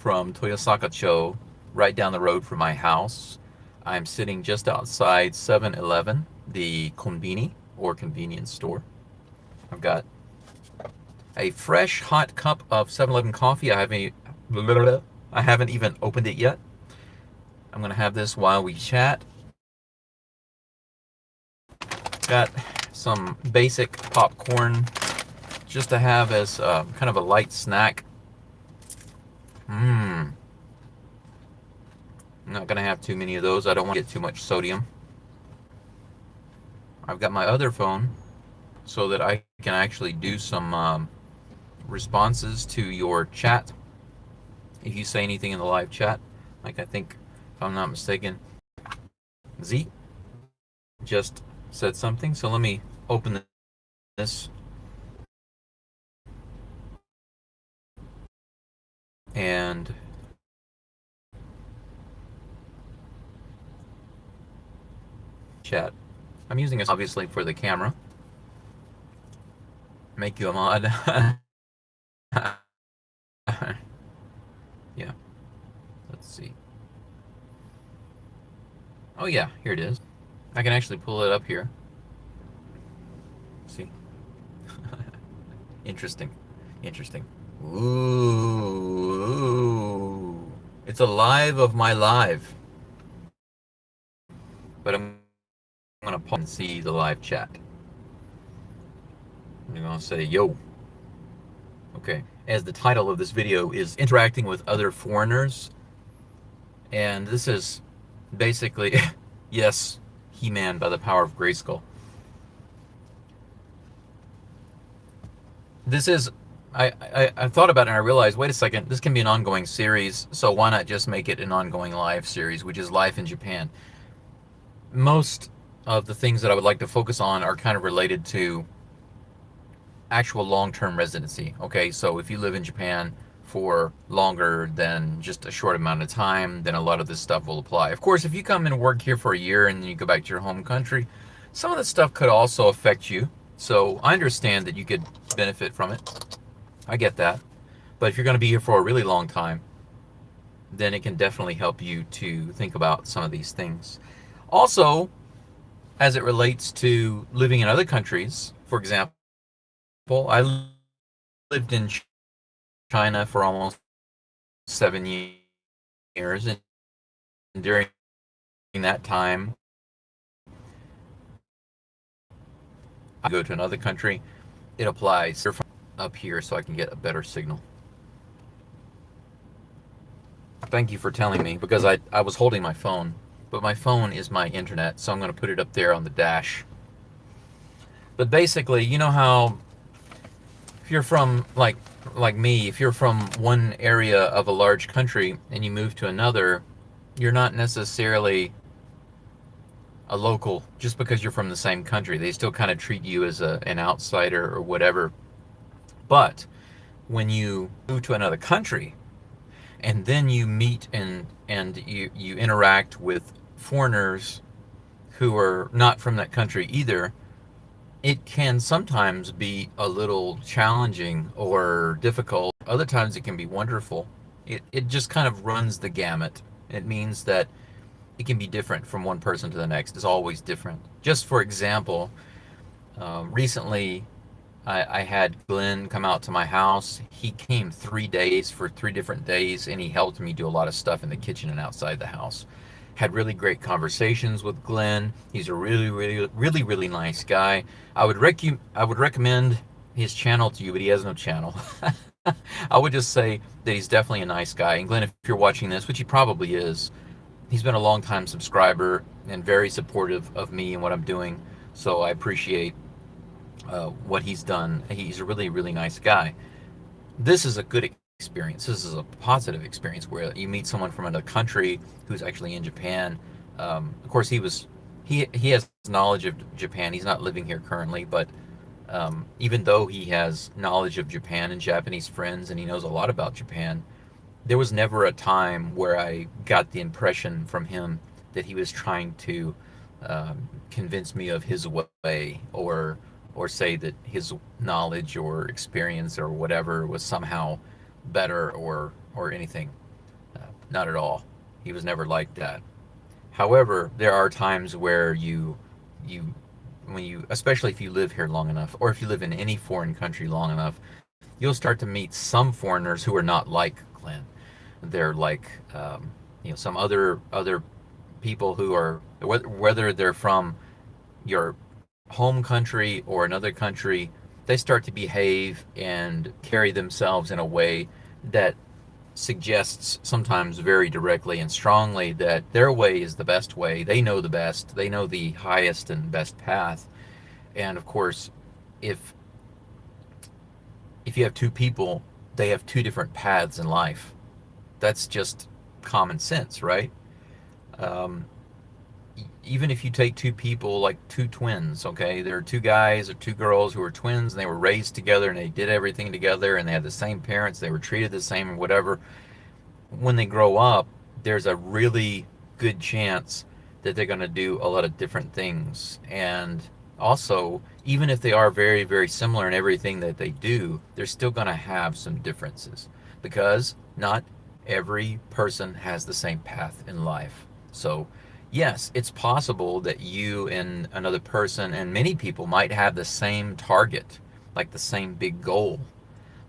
from Toyosakacho, right down the road from my house. I'm sitting just outside 7-Eleven, the konbini or convenience store. I've got a fresh hot cup of 7-Eleven coffee. I haven't even opened it yet. I'm going to have this while we chat. Got some basic popcorn just to have as kind of a light snack. I'm not going to have too many of those. I don't want to get too much sodium. I've got my other phone so that I can actually do some responses to your chat. If you say anything in the live chat, like I think, if I'm not mistaken, Z just said something. So let me open this and chat. I'm using this obviously for the camera. Make you a mod. Yeah. Let's see. Oh yeah, here it is. I can actually pull it up here. See? Interesting. Interesting. Ooh. It's a live of my live. But I'm going to pause and see the live chat. I'm going to say, yo. Okay. As the title of this video is interacting with other foreigners. And this is basically, yes, He-Man by the power of Grayskull. This is, I thought about it and I realized, wait a second, this can be an ongoing series, so why not just make it an ongoing live series, which is life in Japan. Most of the things that I would like to focus on are kind of related to actual long-term residency. Okay, so if you live in Japan for longer than just a short amount of time, then a lot of this stuff will apply. Of course, if you come and work here for a year and then you go back to your home country, some of this stuff could also affect you. So I understand that you could benefit from it. I get that. But if you're going to be here for a really long time, then it can definitely help you to think about some of these things. Also, as it relates to living in other countries, for example, I lived in China for almost 7 years, and during that time, I go to another country. It applies up here so I can get a better signal. Thank you for telling me, because I was holding my phone, but my phone is my internet, so I'm going to put it up there on the dash. But basically, you know how if you're from, like me, if you're from one area of a large country and you move to another, you're not necessarily a local just because you're from the same country. They still kind of treat you as an outsider or whatever. But when you move to another country and then you meet and you interact with foreigners who are not from that country either, it can sometimes be a little challenging or difficult. Other times it can be wonderful. It just kind of runs the gamut. It means that it can be different from one person to the next. It's always different. Just for example, recently I had Glenn come out to my house. He came 3 days for 3 different days, and he helped me do a lot of stuff in the kitchen and outside the house. Had really great conversations with Glenn. He's a really nice guy. I would recommend his channel to you, but he has no channel. I would just say that he's definitely a nice guy. And Glenn, if you're watching this, which he probably is, he's been a long time subscriber and very supportive of me and what I'm doing. So I appreciate what he's done. He's a really nice guy. This is a good experience. This is a positive experience where you meet someone from another country who's actually in Japan. Of course, he has knowledge of Japan. He's not living here currently, but even though he has knowledge of Japan and Japanese friends and he knows a lot about Japan, there was never a time where I got the impression from him that he was trying to convince me of his way, or say that his knowledge or experience or whatever was somehow better or anything. Not at all. He was never like that. However, there are times where you when you, especially if you live here long enough, or if you live in any foreign country long enough, you'll start to meet some foreigners who are not like Glenn. They're like, some other people who are, whether they're from your home country or another country, they start to behave and carry themselves in a way that suggests sometimes very directly and strongly that their way is the best way. They know the best. They know the highest and best path. And of course, if if you have two people, they have two different paths in life. That's just common sense, right? Um, Even if you take two people, like two twins, okay, there are two guys or two girls who are twins, and they were raised together and they did everything together and they had the same parents, they were treated the same or whatever. When they grow up, there's a really good chance that they're going to do a lot of different things. And also, even if they are very, very similar in everything that they do, they're still going to have some differences because not every person has the same path in life. So, yes, it's possible that you and another person and many people might have the same target, like the same big goal.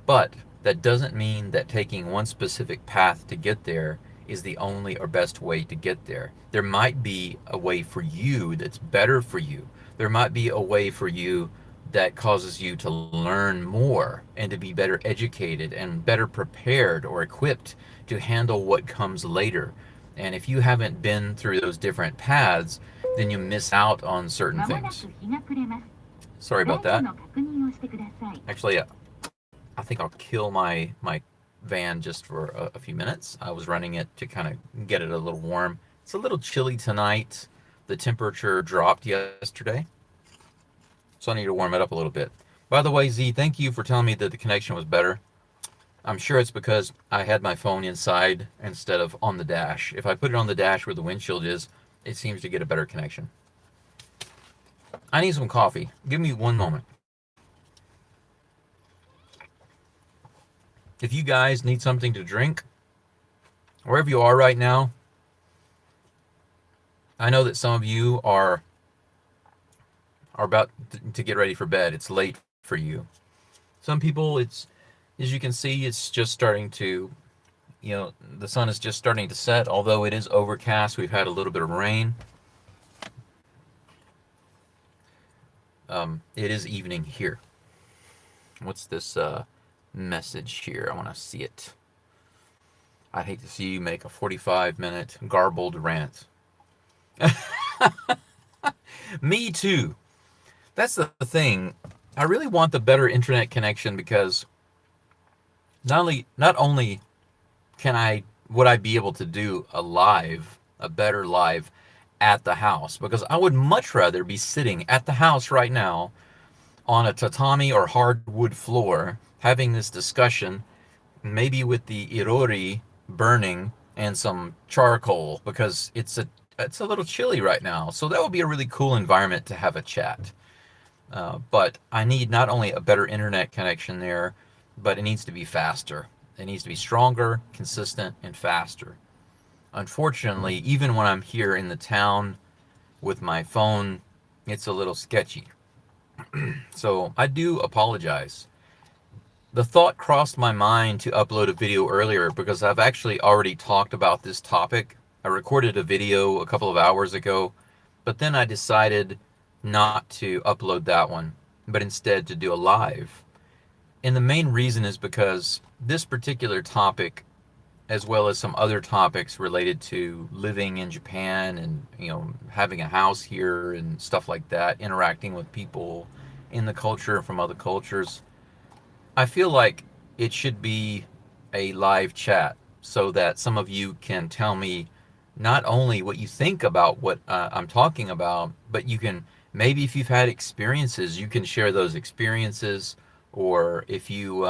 But that doesn't mean that taking one specific path to get there is the only or best way to get there. There might be a way for you that's better for you. There might be a way for you that causes you to learn more and to be better educated and better prepared or equipped to handle what comes later. And if you haven't been through those different paths, then you miss out on certain things. Sorry about that. Actually, I think I'll kill my van just for a few minutes. I was running it to kind of get it a little warm. It's a little chilly tonight. The temperature dropped yesterday, so I need to warm it up a little bit. By the way, Z, thank you for telling me that the connection was better. I'm sure it's because I had my phone inside instead of on the dash. If I put it on the dash where the windshield is, it seems to get a better connection. I need some coffee. Give me one moment. If you guys need something to drink, wherever you are right now, I know that some of you are about to get ready for bed. It's late for you. Some people, it's, as you can see, it's just starting to, the sun is just starting to set, although it is overcast. We've had a little bit of rain. It is evening here. What's this message here? I want to see it. I'd hate to see you make a 45-minute garbled rant. Me too. That's the thing. I really want the better internet connection because not only would I be able to do a better live at the house, because I would much rather be sitting at the house right now on a tatami or hardwood floor having this discussion, maybe with the irori burning and some charcoal, because it's a little chilly right now. So that would be a really cool environment to have a chat. But I need not only a better internet connection there, but it needs to be faster. It needs to be stronger, consistent, and faster. Unfortunately, even when I'm here in the town with my phone, it's a little sketchy. So I do apologize. The thought crossed my mind to upload a video earlier because I've actually already talked about this topic. I recorded a video a couple of hours ago, but then I decided not to upload that one, but instead to do a live. And the main reason is because this particular topic, as well as some other topics related to living in Japan and, having a house here and stuff like that, interacting with people in the culture from other cultures, I feel like it should be a live chat so that some of you can tell me not only what you think about what I'm talking about, but you can, maybe if you've had experiences, you can share those experiences, or if you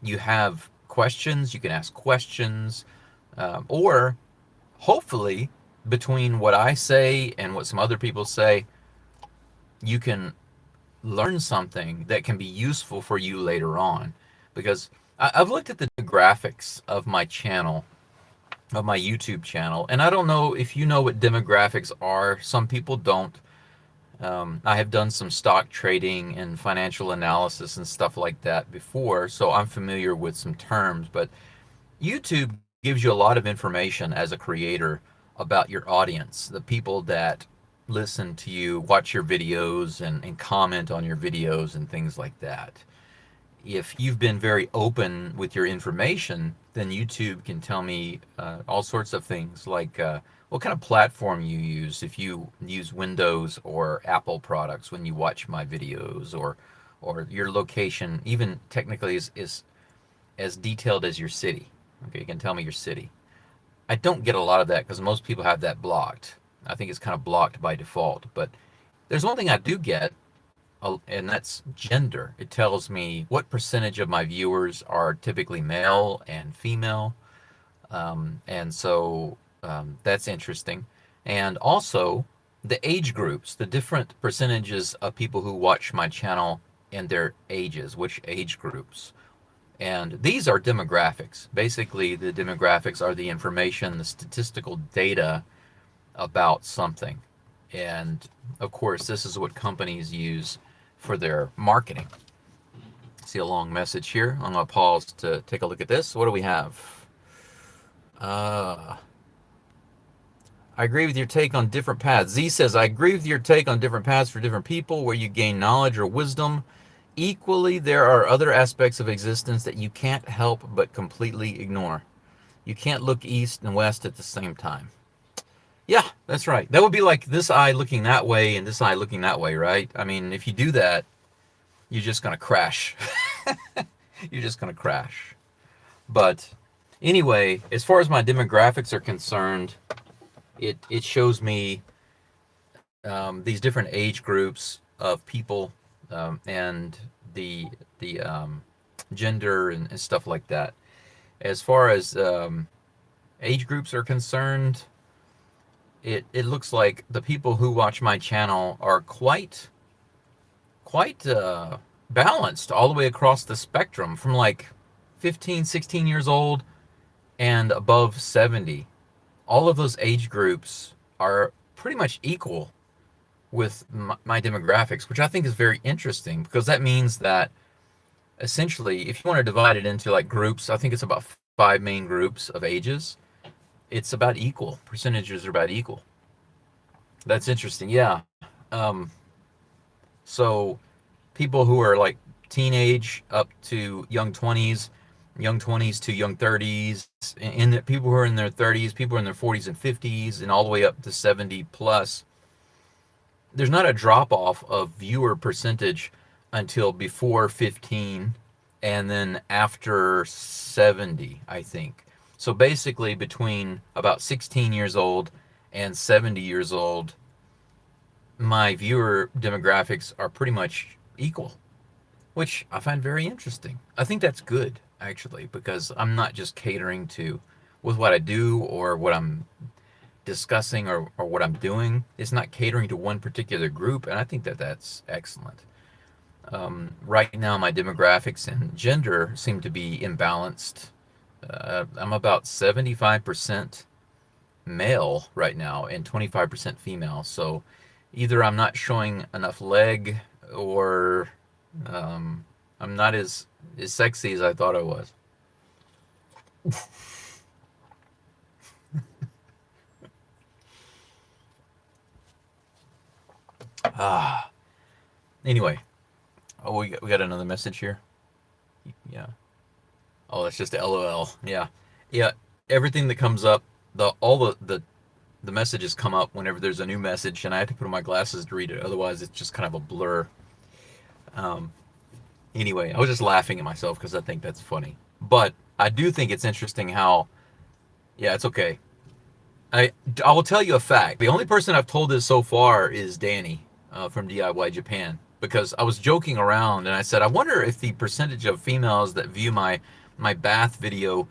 you have questions, you can ask questions, or hopefully between what I say and what some other people say, you can learn something that can be useful for you later on. Because I've looked at the graphics of my channel, of my YouTube channel. And I don't know if you know what demographics are. Some people don't. I have done some stock trading and financial analysis and stuff like that before, so I'm familiar with some terms. But YouTube gives you a lot of information as a creator about your audience, the people that listen to you, watch your videos, and comment on your videos and things like that. If you've been very open with your information, then YouTube can tell me all sorts of things like what kind of platform you use, if you use Windows or Apple products when you watch my videos, or your location, even technically is as detailed as your city. Okay, you can tell me your city. I don't get a lot of that because most people have that blocked. I think it's kind of blocked by default. But there's one thing I do get, and that's gender. It tells me what percentage of my viewers are typically male and female. And so that's interesting. And also the age groups, the different percentages of people who watch my channel and their ages, which age groups. And these are demographics. Basically, the demographics are the information, the statistical data about something. And of course, this is what companies use for their marketing. See a long message here. I'm going to pause to take a look at this. What do we have? I agree with your take on different paths. Z says, I agree with your take on different paths for different people where you gain knowledge or wisdom. Equally, there are other aspects of existence that you can't help but completely ignore. You can't look east and west at the same time. Yeah, that's right. That would be like this eye looking that way and this eye looking that way, right? I mean, if you do that, you're just going to crash. You're just going to crash. But anyway, as far as my demographics are concerned, it shows me these different age groups of people, and the gender and stuff like that. As far as age groups are concerned, it looks like the people who watch my channel are quite balanced all the way across the spectrum, from like 15, 16 years old and above 70. All of those age groups are pretty much equal with my demographics, which I think is very interesting, because that means that essentially, if you want to divide it into like groups, I think it's about 5 main groups of ages. It's about equal. Percentages are about equal. That's interesting. Yeah. So people who are like teenage up to young 20s, young 20s to young 30s, and the people who are in their 30s, people in their 40s and 50s, and all the way up to 70 plus. There's not a drop off of viewer percentage until before 15 and then after 70, I think. So basically between about 16 years old and 70 years old, my viewer demographics are pretty much equal, which I find very interesting. I think that's good, actually, because I'm not just catering to with what I do or what I'm discussing or what I'm doing. It's not catering to one particular group, and I think that that's excellent. Right now, my demographics and gender seem to be imbalanced. I'm about 75% male right now and 25% female. So either I'm not showing enough leg, or I'm not as sexy as I thought I was. Anyway, we got another message here. Yeah. Oh, that's just a LOL. Yeah. Yeah. Everything that comes up, all the messages come up whenever there's a new message, and I have to put on my glasses to read it. Otherwise, it's just kind of a blur. Anyway, I was just laughing at myself because I think that's funny. But I do think it's interesting how, yeah, it's okay. I will tell you a fact. The only person I've told this so far is Danny from DIY Japan, because I was joking around and I said, I wonder if the percentage of females that view my bath video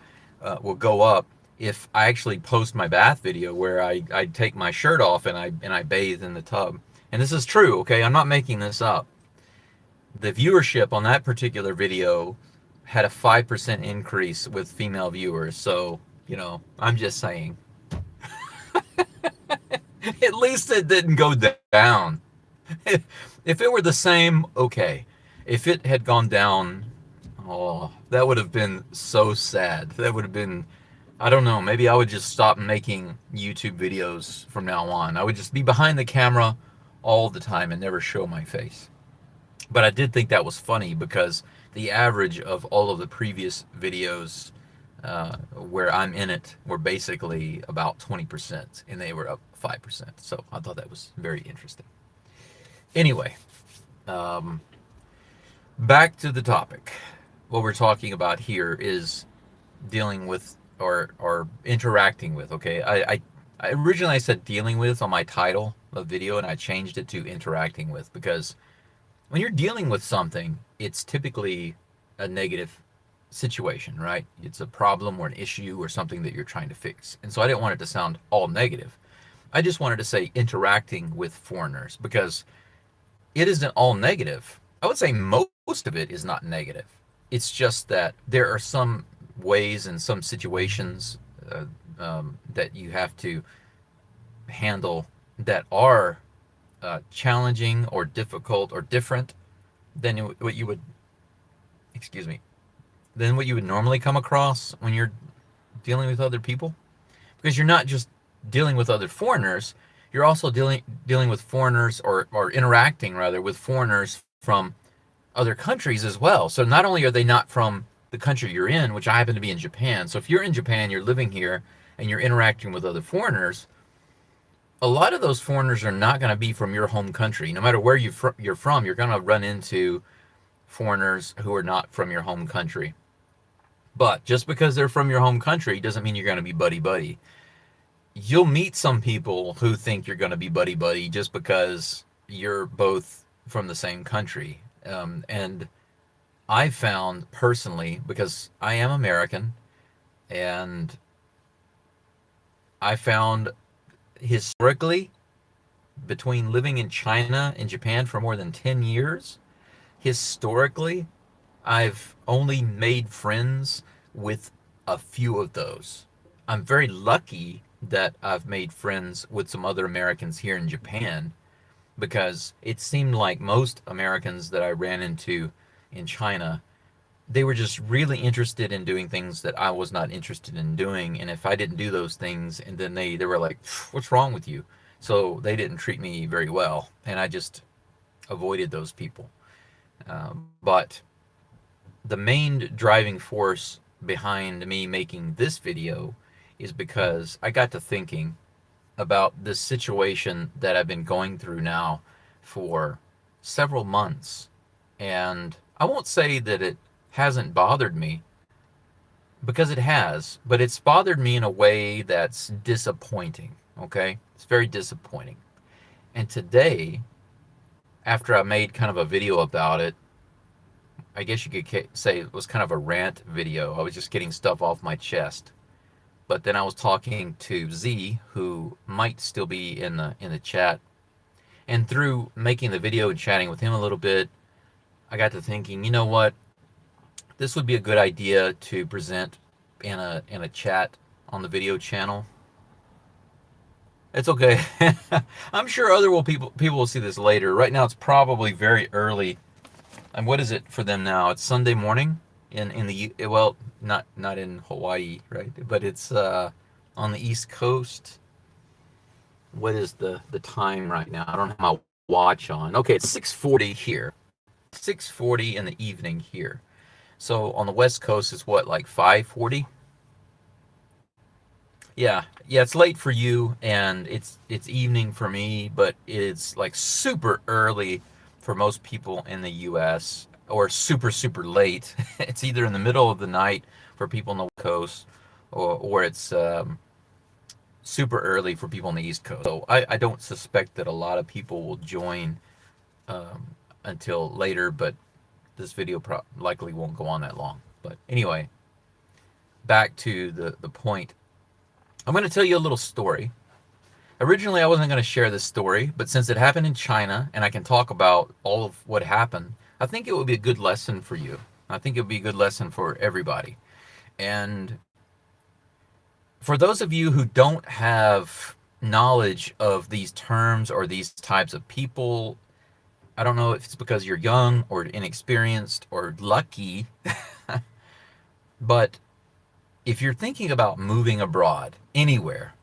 will go up if I actually post my bath video where I take my shirt off and I bathe in the tub. And this is true, okay? I'm not making this up. The viewership on that particular video had a 5% increase with female viewers. So I'm just saying. At least it didn't go down. If it were the same, okay. If it had gone down, oh, that would have been so sad. That would have been, I don't know, maybe I would just stop making YouTube videos from now on. I would just be behind the camera all the time and never show my face. But I did think that was funny because the average of all of the previous videos where I'm in it were basically about 20%, and they were up 5%. So I thought that was very interesting. Anyway, um, back to the topic. What we're talking about here is dealing with or interacting with. Okay, I originally I said dealing with on my title of video, and I changed it to interacting with because when you're dealing with something, it's typically a negative situation, right? It's a problem or an issue or something that you're trying to fix. And so I didn't want it to sound all negative. I just wanted to say interacting with foreigners because it isn't all negative. I would say most of it is not negative. It's just that there are some ways and some situations that you have to handle that are challenging or difficult or different than what you would, excuse me, than what you would normally come across when you're dealing with other people. Because you're not just dealing with other foreigners, you're also dealing with foreigners or interacting rather with foreigners from other countries as well. So not only are they not from the country you're in, which I happen to be in Japan. So if you're in Japan, you're living here and you're interacting with other foreigners, a lot of those foreigners are not going to be from your home country. No matter where you're from, you're going to run into foreigners who are not from your home country. But just because they're from your home country doesn't mean you're going to be buddy-buddy. You'll meet some people who think you're going to be buddy-buddy just because you're both from the same country. And I found personally, because I am American, and I found historically, between living in China and Japan for more than 10 years, historically, I've only made friends with a few of those. I'm very lucky that I've made friends with some other Americans here in Japan because it seemed like most Americans that I ran into in China, they were just really interested in doing things that I was not interested in doing. And if I didn't do those things, and then they were like, what's wrong with you? So they didn't treat me very well. And I just avoided those people. But the main driving force behind me making this video is because I got to thinking about this situation that I've been going through now for several months. And I won't say that it hasn't bothered me, because it has, but it's bothered me in a way that's disappointing, okay? It's very disappointing. And today, after I made kind of a video about it, I guess you could say it was kind of a rant video. I was just getting stuff off my chest. But then I was talking to Z, who might still be in the chat. And through making the video and chatting with him a little bit, I got to thinking, you know what? This would be a good idea to present in a chat on the video channel. It's okay. I'm sure other people will see this later. Right now it's probably very early. And what is it for them now? It's Sunday morning in the, well, not in Hawaii, right? But it's on the East Coast. What is the time right now? I don't have my watch on. Okay, it's 6:40 here. 6:40 in the evening here. So on the West Coast it's what, like 5:40? Yeah, it's late for you, and it's evening for me, but it's like super early for most people in the US, or super late. It's either in the middle of the night for people on the West Coast, or it's super early for people on the East Coast. So I don't suspect that a lot of people will join until later, but this video likely won't go on that long. But anyway, back to the point. I'm going to tell you a little story. Originally, I wasn't going to share this story, but since it happened in China and I can talk about all of what happened, I think it would be a good lesson for you. I think it would be a good lesson for everybody. And For those of you who don't have knowledge of these terms or these types of people, I don't know if it's because you're young or inexperienced or lucky, but if you're thinking about moving abroad anywhere,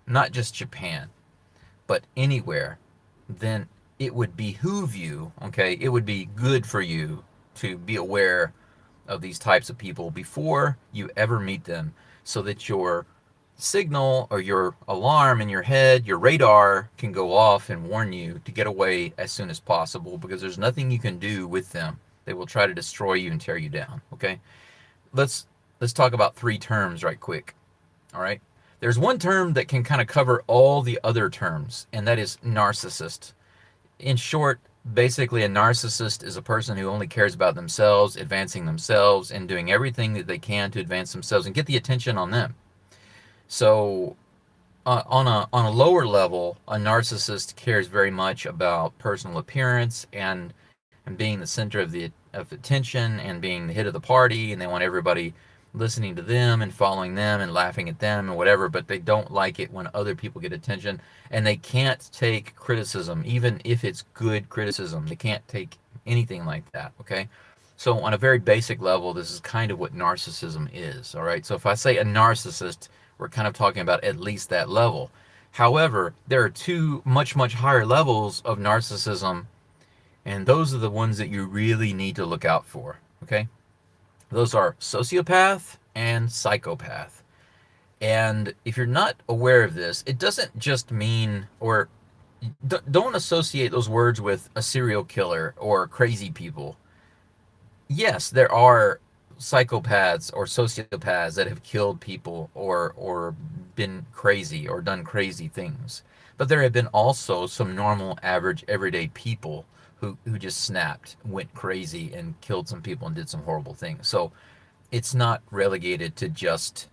not just Japan, but anywhere, then it would behoove you, okay? It would be good for you to be aware of these types of people before you ever meet them so that your signal or your alarm in your head, your radar can go off and warn you to get away as soon as possible because there's nothing you can do with them. They will try to destroy you and tear you down, okay? Let's let's talk about three terms right quick. All right? There's one term that can kind of cover all the other terms, and that is narcissist. In short, basically a narcissist is a person who only cares about themselves, advancing themselves, and doing everything that they can to advance themselves and get the attention on them. So, on a lower level, a narcissist cares very much about personal appearance and being the center of attention and being the hit of the party, and they want everybody listening to them and following them and laughing at them and whatever, but they don't like it when other people get attention, and they can't take criticism, even if it's good criticism. They can't take anything like that, okay? So on a very basic level, this is kind of what narcissism is, all right? So if I say a narcissist, we're kind of talking about at least that level. However, there are two much, much higher levels of narcissism, and those are the ones that you really need to look out for, okay? Those are sociopath and psychopath. And if you're not aware of this, it doesn't just mean, or don't associate those words with a serial killer or crazy people. Yes, there are psychopaths or sociopaths that have killed people or been crazy or done crazy things. But there have been also some normal, average, everyday people who just snapped, went crazy, and killed some people and did some horrible things. So it's not relegated to just,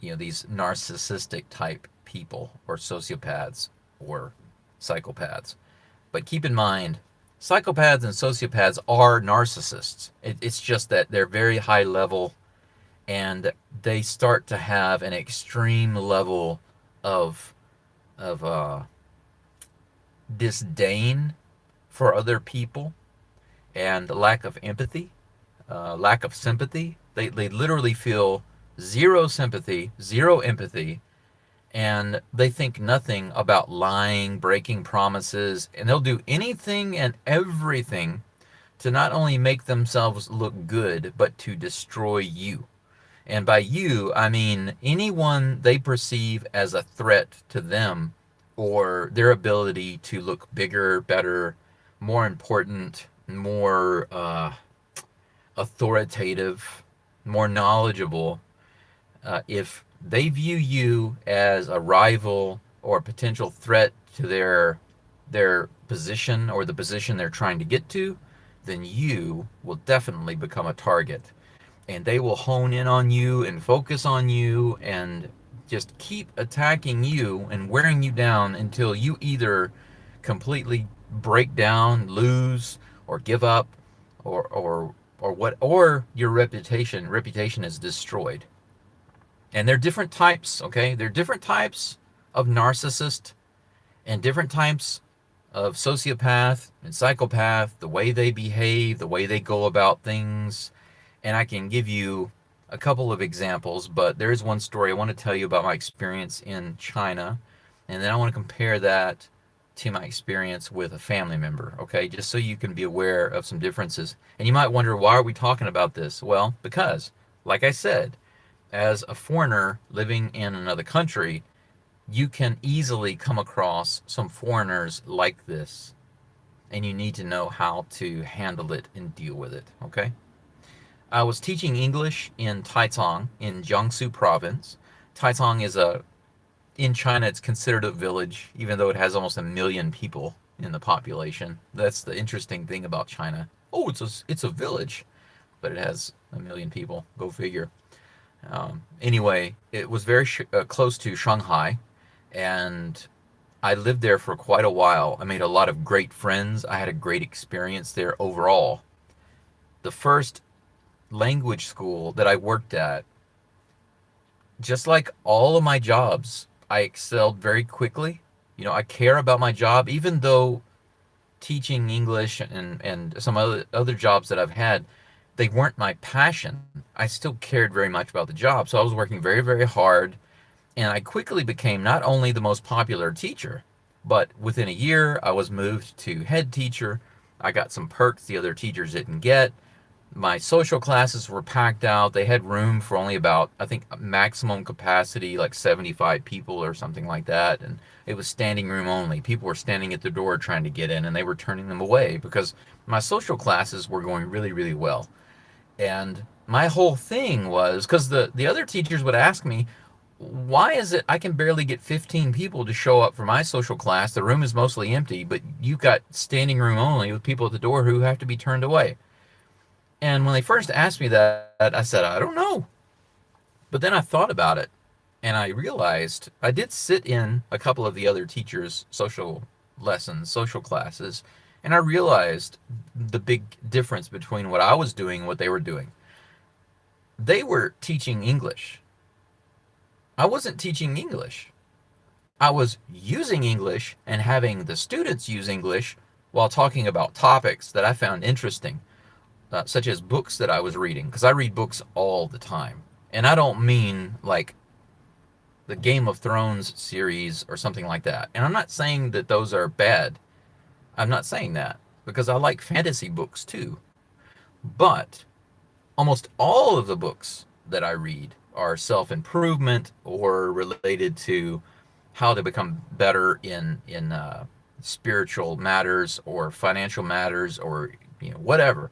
these narcissistic type people or sociopaths or psychopaths. But keep in mind, psychopaths and sociopaths are narcissists. It's just that they're very high level and they start to have an extreme level of disdain for other people and lack of empathy, lack of sympathy. They literally feel zero sympathy, zero empathy, and they think nothing about lying, breaking promises, and they'll do anything and everything to not only make themselves look good, but to destroy you. And by you, I mean anyone they perceive as a threat to them or their ability to look bigger, better, more important, more authoritative, more knowledgeable. If they view you as a rival or a potential threat to their position or the position they're trying to get to, then you will definitely become a target. And they will hone in on you and focus on you and just keep attacking you and wearing you down until you either completely break down, lose, or give up, or your reputation is destroyed. And they're different types, okay? They're different types of narcissist and different types of sociopath and psychopath, the way they behave, the way they go about things. And I can give you a couple of examples, but there is one story I want to tell you about my experience in China, and then I want to compare that to my experience with a family member, okay? Just so you can be aware of some differences. And you might wonder, why are we talking about this? Well, because, like I said, as a foreigner living in another country, you can easily come across some foreigners like this, and you need to know how to handle it and deal with it, okay? I was teaching English in Taicang in Jiangsu province. Taicang is in China, it's considered a village, even though it has almost 1 million people in the population. That's the interesting thing about China. Oh, it's a village, but it has 1 million people. Go figure. Anyway, it was very close to Shanghai, and I lived there for quite a while. I made a lot of great friends. I had a great experience there overall. The first language school that I worked at, just like all of my jobs, I excelled very quickly. You know, I care about my job, even though teaching English and some other jobs that I've had, they weren't my passion. I still cared very much about the job. So I was working very, very hard, and I quickly became not only the most popular teacher, but within a year, I was moved to head teacher. I got some perks the other teachers didn't get. My social classes were packed out. They had room for only about, I think, maximum capacity, like 75 people or something like that. And it was standing room only. People were standing at the door trying to get in, and they were turning them away because my social classes were going really, really well. And my whole thing was because the other teachers would ask me, why is it I can barely get 15 people to show up for my social class? The room is mostly empty, but you've got standing room only with people at the door who have to be turned away. And when they first asked me that, I said, I don't know. But then I thought about it, and I realized I did sit in a couple of the other teachers' social lessons, social classes, and I realized the big difference between what I was doing and what they were doing. They were teaching English. I wasn't teaching English. I was using English and having the students use English while talking about topics that I found interesting, such as books that I was reading, because I read books all the time. And I don't mean like the Game of Thrones series or something like that. And I'm not saying that those are bad. I'm not saying that because I like fantasy books too. But almost all of the books that I read are self improvement or related to how to become better in spiritual matters or financial matters or whatever,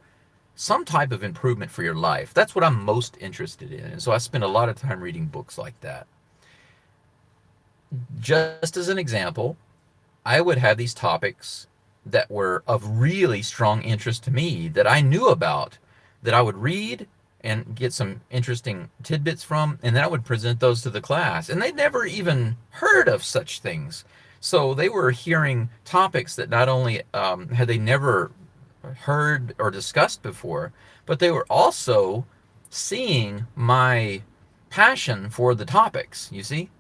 some type of improvement for your life. That's what I'm most interested in. And so I spend a lot of time reading books like that. Just as an example, I would have these topics that were of really strong interest to me that I knew about, that I would read and get some interesting tidbits from, and then I would present those to the class. And they'd never even heard of such things. So they were hearing topics that not only had they never heard or discussed before, but they were also seeing my passion for the topics, you see?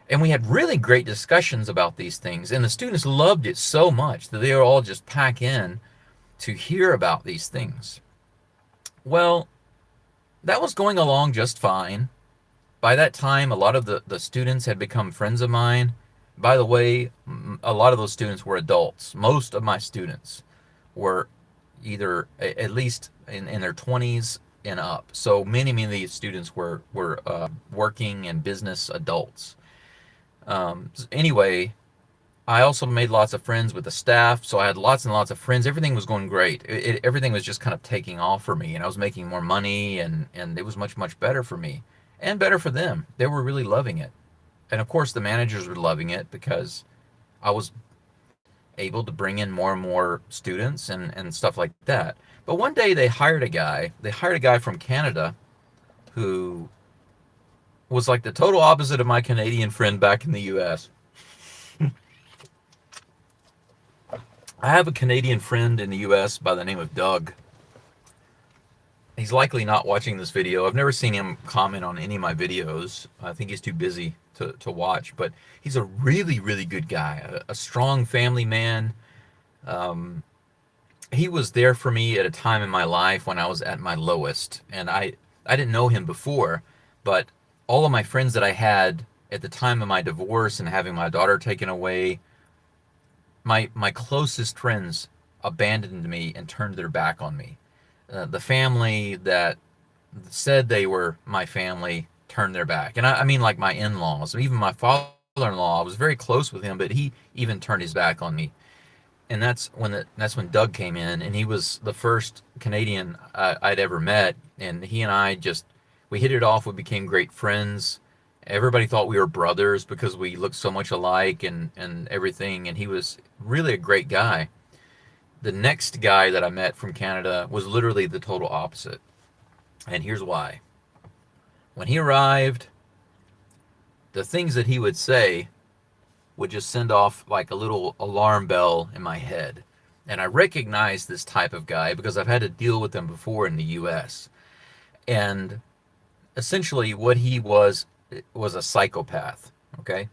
And we had really great discussions about these things, and the students loved it so much that they would all just pack in to hear about these things. Well, that was going along just fine. By that time, a lot of the students had become friends of mine. By the way, a lot of those students were adults. Most of my students were either at least in their 20s and up. So many of these students were working and business adults. Anyway, I also made lots of friends with the staff, so I had lots and lots of friends. Everything was going great. Everything was just kind of taking off for me, and I was making more money, and it was much, much better for me and better for them. They were really loving it. And of course, the managers were loving it because I was able to bring in more and more students and stuff like that. But one day they hired a guy. They hired a guy from Canada who was like the total opposite of my Canadian friend back in the US. I have a Canadian friend in the US by the name of Doug. He's likely not watching this video. I've never seen him comment on any of my videos. I think he's too busy to watch, but he's a really, really good guy, a strong family man. He was there for me at a time in my life when I was at my lowest, and I didn't know him before, but all of my friends that I had at the time of my divorce and having my daughter taken away, my closest friends abandoned me and turned their back on me. The family that said they were my family turned their back. And I mean like my in-laws, even my father-in-law, I was very close with him, but he even turned his back on me. And that's when Doug came in, and he was the first Canadian I'd ever met. And he and I we hit it off. We became great friends. Everybody thought we were brothers because we looked so much alike and everything. And he was really a great guy. The next guy that I met from Canada was literally the total opposite. And here's why. When he arrived, the things that he would say would just send off like a little alarm bell in my head. And I recognized this type of guy because I've had to deal with them before in the US. And essentially what he was, was a psychopath. Okay.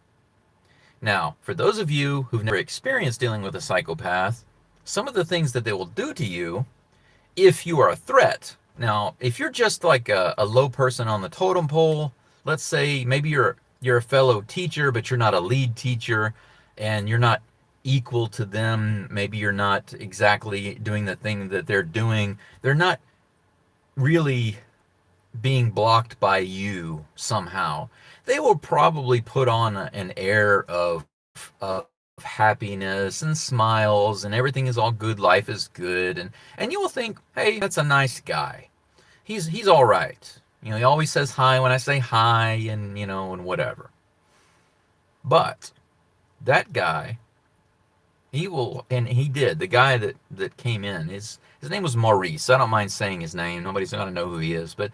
Now, for those of you who've never experienced dealing with a psychopath, some of the things that they will do to you if you are a threat. Now, if you're just like a low person on the totem pole, let's say maybe you're a fellow teacher, but you're not a lead teacher, and you're not equal to them. Maybe you're not exactly doing the thing that they're doing. They're not really being blocked by you somehow. They will probably put on an air of happiness and smiles, and everything is all good, life is good, and you will think, hey, that's a nice guy. He's all right. He always says hi when I say hi, and and whatever. But that guy, he will, and he did. The guy that came in, his name was Maurice. I don't mind saying his name. Nobody's gonna know who he is. But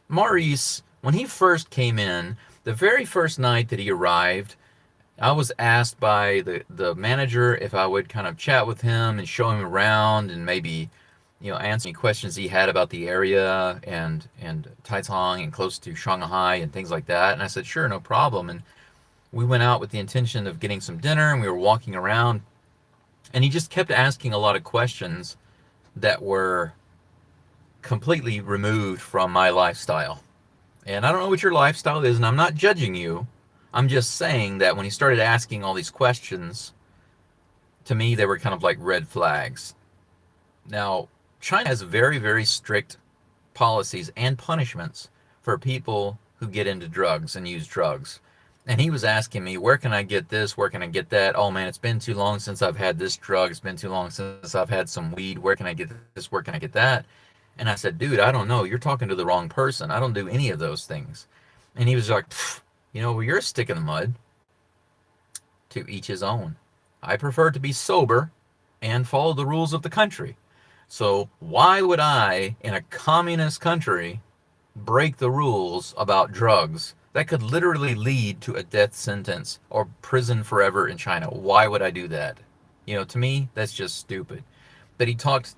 Maurice, when he first came in, the very first night that he arrived, I was asked by the manager if I would kind of chat with him and show him around and maybe answer any questions he had about the area and Taichung and close to Shanghai and things like that. And I said, sure, no problem. And we went out with the intention of getting some dinner, and we were walking around, and he just kept asking a lot of questions that were completely removed from my lifestyle. And I don't know what your lifestyle is, and I'm not judging you. I'm just saying that when he started asking all these questions, to me, they were kind of like red flags. Now, China has very, very strict policies and punishments for people who get into drugs and use drugs. And he was asking me, where can I get this? Where can I get that? Oh man, it's been too long since I've had this drug. It's been too long since I've had some weed. Where can I get this? Where can I get that? And I said, dude, I don't know. You're talking to the wrong person. I don't do any of those things. And he was like, well, you're a stick in the mud. To each his own. I prefer to be sober and follow the rules of the country. So why would I, in a communist country, break the rules about drugs that could literally lead to a death sentence or prison forever in China? Why would I do that? To me, that's just stupid. But he talked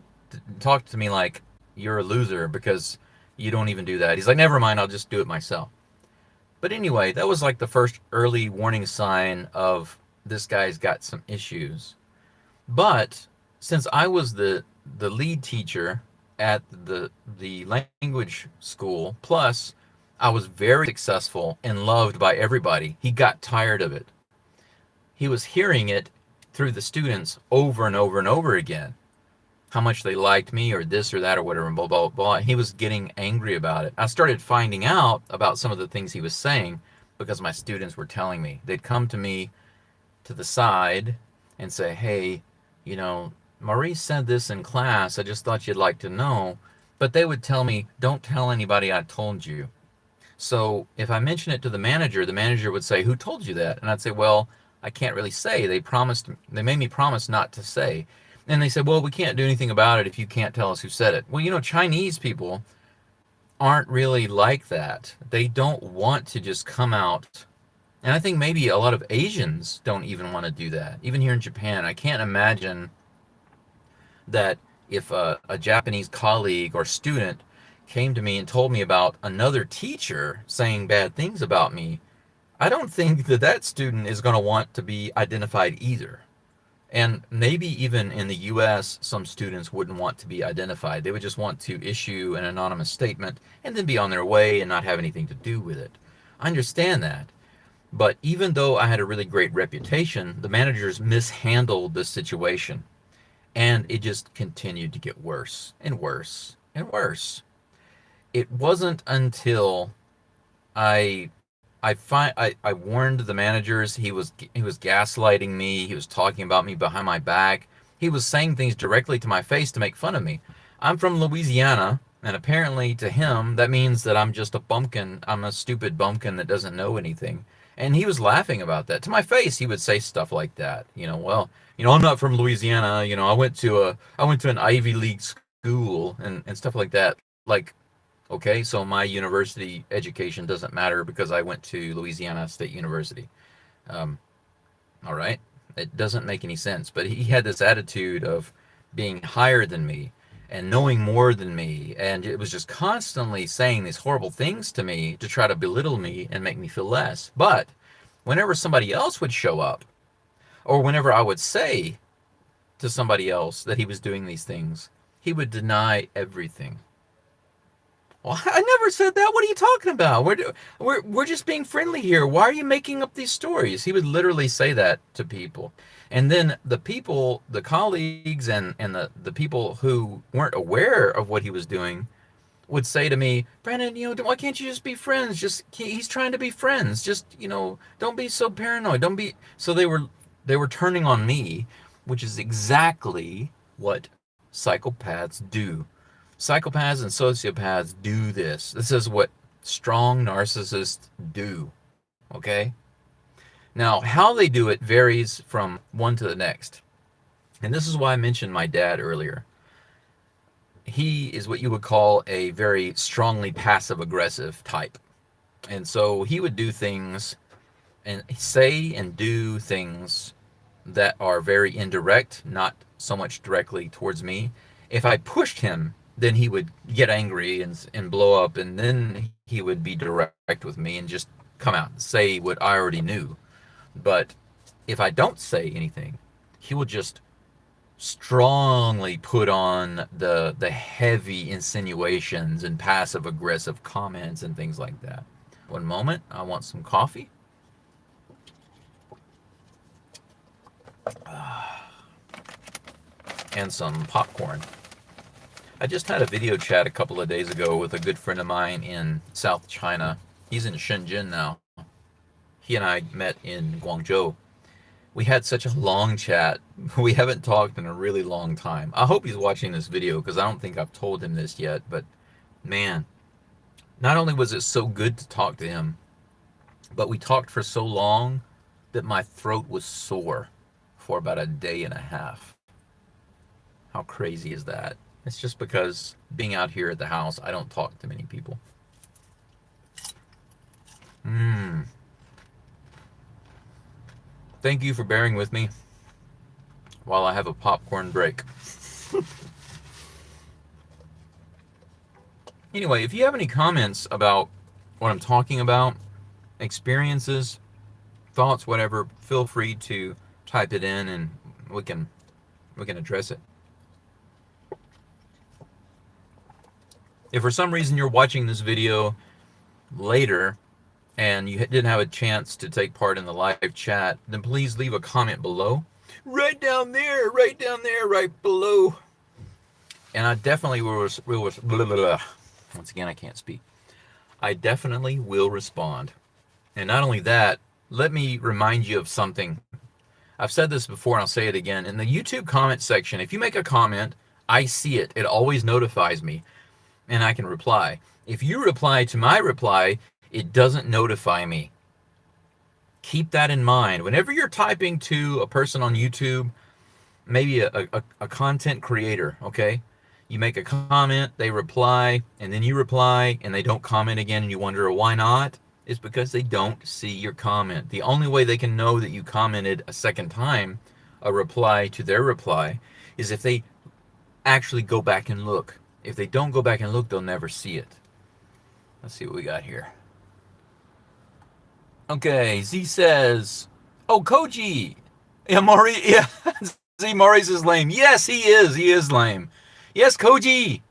to me like, you're a loser because you don't even do that. He's like, never mind, I'll just do it myself. But anyway, that was like the first early warning sign of this guy's got some issues. But since I was the lead teacher at the language school, plus I was very successful and loved by everybody, he got tired of it. He was hearing it through the students over and over and over again. How much they liked me or this or that or whatever, and blah, blah, blah. He was getting angry about it. I started finding out about some of the things he was saying because my students were telling me. They'd come to me to the side and say, hey, Maurice said this in class. I just thought you'd like to know. But they would tell me, don't tell anybody I told you. So if I mention it to the manager would say, who told you that? And I'd say, well, I can't really say. They made me promise not to say. And they said, well, we can't do anything about it if you can't tell us who said it. Well, Chinese people aren't really like that. They don't want to just come out. And I think maybe a lot of Asians don't even want to do that. Even here in Japan, I can't imagine that if a Japanese colleague or student came to me and told me about another teacher saying bad things about me, I don't think that student is going to want to be identified either. And maybe even in the US, some students wouldn't want to be identified. They would just want to issue an anonymous statement and then be on their way and not have anything to do with it. I understand that. But even though I had a really great reputation, the managers mishandled the situation. And it just continued to get worse and worse and worse. It wasn't until I warned the managers. He was gaslighting me. He was talking about me behind my back. He was saying things directly to my face to make fun of me. I'm from Louisiana, and apparently to him that means that I'm just a bumpkin. I'm a stupid bumpkin that doesn't know anything. And he was laughing about that. To my face, he would say stuff like that. Well, I'm not from Louisiana. I went to an Ivy League school and stuff like that. Like, okay, so my university education doesn't matter because I went to Louisiana State University. All right, it doesn't make any sense. But he had this attitude of being higher than me. and knowing more than me, and it was just constantly saying these horrible things to me to try to belittle me and make me feel less. But whenever somebody else would show up, or whenever I would say to somebody else that he was doing these things, he would deny everything. Well, I never said that. What are you talking about? We're just being friendly here. Why are you making up these stories? He would literally say that to people. And then the people, the colleagues and the people who weren't aware of what he was doing would say to me, Brandon, why can't you just be friends? He's trying to be friends. Just, don't be so paranoid. Don't be. So they were turning on me, which is exactly what psychopaths do. Psychopaths and sociopaths do this. This is what strong narcissists do. Okay? Now, how they do it varies from one to the next. And this is why I mentioned my dad earlier. He is what you would call a very strongly passive-aggressive type. And so he would do things and say and do things that are very indirect, not so much directly towards me. If I pushed him, then he would get angry and blow up, and then he would be direct with me and just come out and say what I already knew. But if I don't say anything, he will just strongly put on the heavy insinuations and passive aggressive comments and things like that. One moment, I want some coffee. And some popcorn. I just had a video chat a couple of days ago with a good friend of mine in South China. He's in Shenzhen now. He and I met in Guangzhou. We had such a long chat. We haven't talked in a really long time. I hope he's watching this video because I don't think I've told him this yet. But man, not only was it so good to talk to him, but we talked for so long that my throat was sore for about a day and a half. How crazy is that? It's just because being out here at the house, I don't talk to many people. Thank you for bearing with me while I have a popcorn break. Anyway, if you have any comments about what I'm talking about, experiences, thoughts, whatever, feel free to type it in and we can address it. If for some reason you're watching this video later and you didn't have a chance to take part in the live chat, then please leave a comment below. Right down there, right below. And I definitely will once again, I can't speak. I definitely will respond. And not only that, let me remind you of something. I've said this before and I'll say it again. In the YouTube comment section, if you make a comment, I see it. It always notifies me. And I can reply. If you reply to my reply, it doesn't notify me. Keep that in mind. Whenever you're typing to a person on YouTube, maybe a content creator, okay? You make a comment, they reply, and then you reply, and they don't comment again, and you wonder why not? It's because they don't see your comment. The only way they can know that you commented a second time, a reply to their reply, is if they actually go back and look. If they don't go back and look, they'll never see it. Let's see what we got here. Okay, Z says, oh, Koji. Yeah, Maury, yeah. Z, Maurice is lame. Yes, he is. He is lame. Yes, Koji.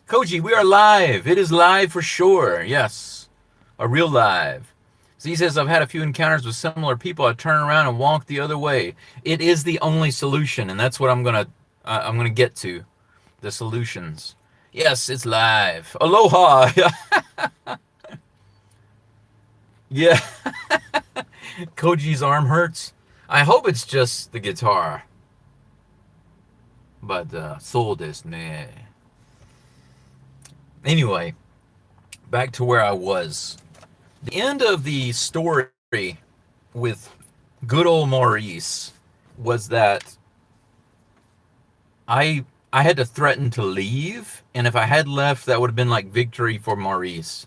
Koji, we are live. It is live for sure. Yes, a real live. Z says, I've had a few encounters with similar people. I turn around and walk the other way. It is the only solution, and that's what I'm gonna get to. The solutions. Yes, it's live. Aloha. Yeah. Koji's arm hurts. I hope it's just the guitar. But so desu ne. Anyway, back to where I was. The end of the story with good old Maurice was that I had to threaten to leave, and if I had left, that would have been like victory for Maurice.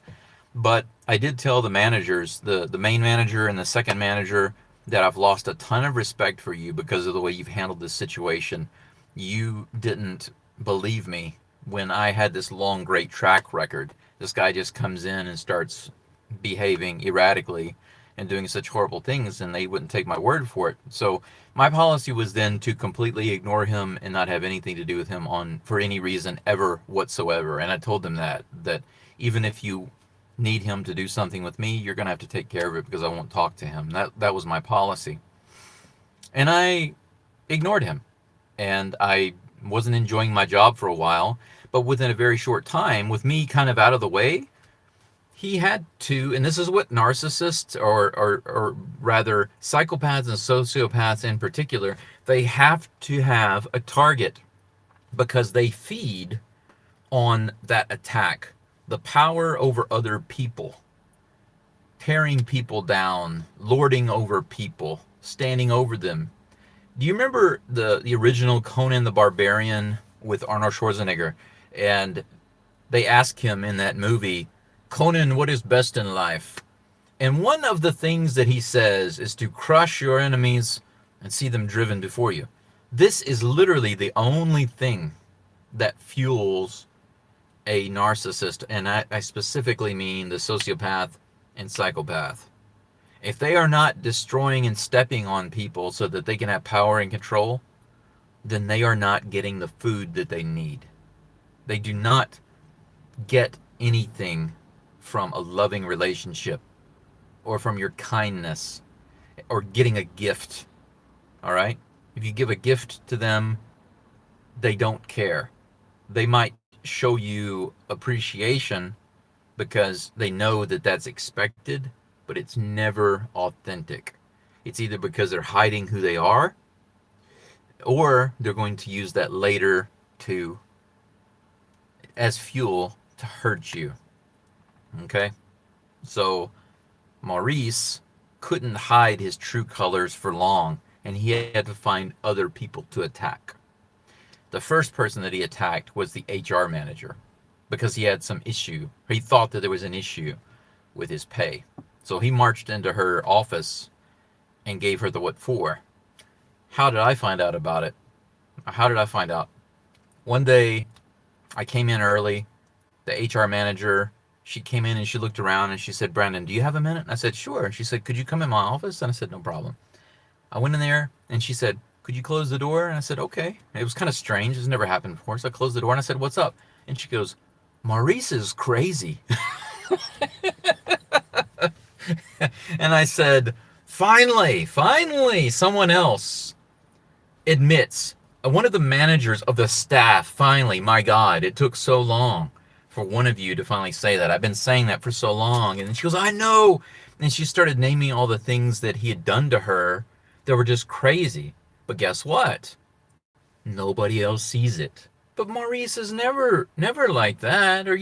But I did tell the managers, the main manager and the second manager, that I've lost a ton of respect for you because of the way you've handled this situation. You didn't believe me when I had this long, great track record. This guy just comes in and starts behaving erratically and doing such horrible things, and they wouldn't take my word for it. So my policy was then to completely ignore him and not have anything to do with him on for any reason ever whatsoever. And I told them that even if you need him to do something with me, you're going to have to take care of it because I won't talk to him. That was my policy. And I ignored him. And I wasn't enjoying my job for a while, but within a very short time, with me kind of out of the way, he had to, and this is what narcissists or rather psychopaths and sociopaths in particular, they have to have a target because they feed on that attack, the power over other people, tearing people down, lording over people, standing over them. Do you remember the original Conan the Barbarian with Arnold Schwarzenegger? And they ask him in that movie, Conan, what is best in life? And one of the things that he says is to crush your enemies and see them driven before you. This is literally the only thing that fuels a narcissist, and I specifically mean the sociopath and psychopath. If they are not destroying and stepping on people so that they can have power and control, then they are not getting the food that they need. They do not get anything from a loving relationship or from your kindness or getting a gift. All right? If you give a gift to them, they don't care. They might show you appreciation because they know that that's expected, but it's never authentic. It's either because they're hiding who they are, or they're going to use that later to as fuel to hurt you. Okay? So Maurice couldn't hide his true colors for long, and he had to find other people to attack. The first person that he attacked was the HR manager because he had some issue. He thought that there was an issue with his pay. So he marched into her office and gave her the what for. How did I find out about it? How did I find out? One day, I came in early. The HR manager, she came in and she looked around and she said, Brandon, do you have a minute? And I said, sure. She said, could you come in my office? And I said, no problem. I went in there and she said, could you close the door? And I said, okay. It was kind of strange. It's never happened before. So I closed the door and I said, what's up? And she goes, Maurice is crazy. And I said, finally, someone else admits, one of the managers of the staff, finally, my God, it took so long for one of you to finally say that. I've been saying that for so long. And she goes, I know. And she started naming all the things that he had done to her that were just crazy. But guess what? Nobody else sees it. But Maurice is never like that. Are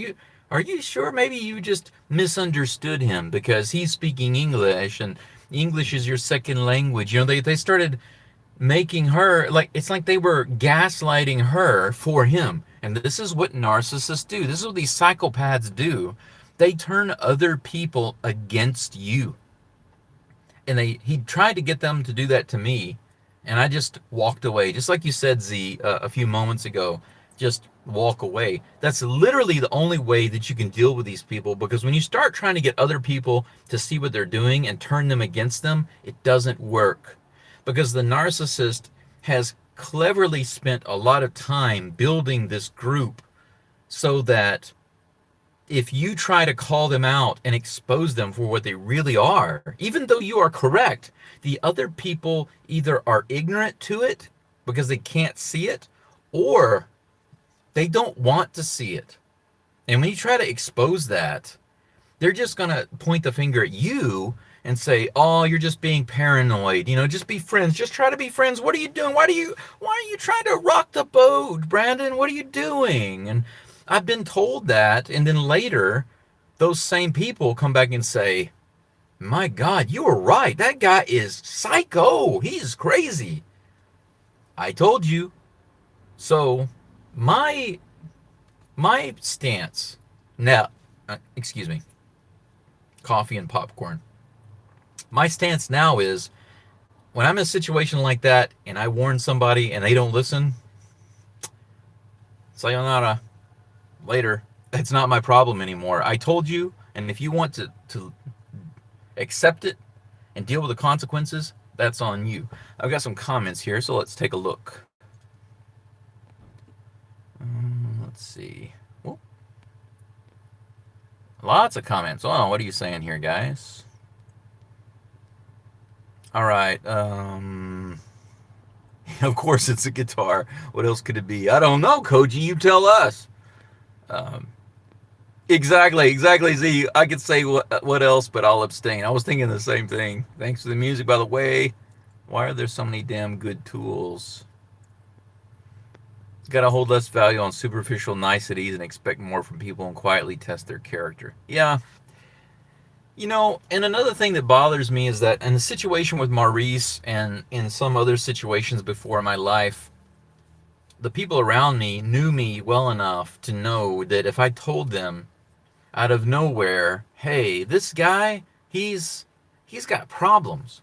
you sure? Maybe you just misunderstood him because he's speaking English and English is your second language. You know, they started making her, like, it's like they were gaslighting her for him. And this is what narcissists do. This is what these psychopaths do. They turn other people against you. And he tried to get them to do that to me. And I just walked away. Just like you said, Z, a few moments ago. Just walk away. That's literally the only way that you can deal with these people, because when you start trying to get other people to see what they're doing and turn them against them, it doesn't work. Because the narcissist has cleverly spent a lot of time building this group so that if you try to call them out and expose them for what they really are, even though you are correct, the other people either are ignorant to it because they can't see it, or they don't want to see it. And when you try to expose that, they're just going to point the finger at you and say, oh, you're just being paranoid. You know, just be friends. Just try to be friends. What are you doing? Why are you trying to rock the boat, Brandon? What are you doing? And I've been told that. And then later, those same people come back and say, my God, you were right. That guy is psycho. He's crazy. I told you. So my stance now, excuse me, coffee and popcorn. My stance now is, when I'm in a situation like that and I warn somebody and they don't listen, sayonara. Later. It's not my problem anymore. I told you, and if you want to accept it and deal with the consequences, that's on you. I've got some comments here, so let's take a look. Let's see. Whoop. Lots of comments. Oh, what are you saying here, guys? All right. Of course, it's a guitar. What else could it be? I don't know, Koji. You tell us. Um, exactly, Z. I could say what else, but I'll abstain. I was thinking the same thing. Thanks for the music, by the way. Why are there so many damn good tools? Got to hold less value on superficial niceties and expect more from people and quietly test their character. Yeah. You know, and another thing that bothers me is that in the situation with Maurice and in some other situations before in my life, the people around me knew me well enough to know that if I told them out of nowhere, hey, this guy, he's got problems,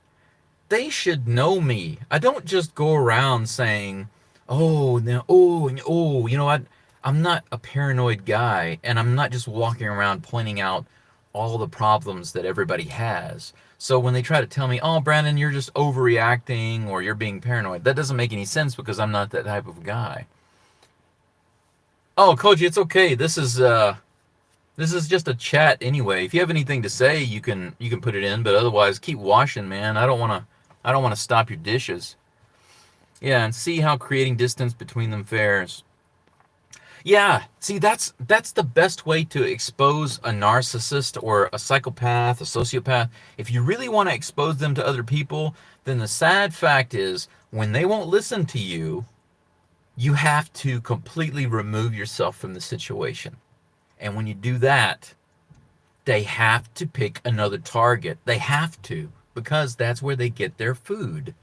they should know me. I don't just go around saying, oh, now, oh, you know what? I'm not a paranoid guy, and I'm not just walking around pointing out all the problems that everybody has. So when they try to tell me, oh, Brandon, you're just overreacting or you're being paranoid, that doesn't make any sense because I'm not that type of guy. Oh, Koji, it's okay. This is just a chat anyway. If you have anything to say, you can put it in, but otherwise keep washing, man. I don't want to stop your dishes. Yeah, and see how creating distance between them fares. Yeah, see, that's the best way to expose a narcissist or a psychopath, a sociopath. If you really want to expose them to other people, then the sad fact is when they won't listen to you, you have to completely remove yourself from the situation. And when you do that, they have to pick another target. They have to, because that's where they get their food.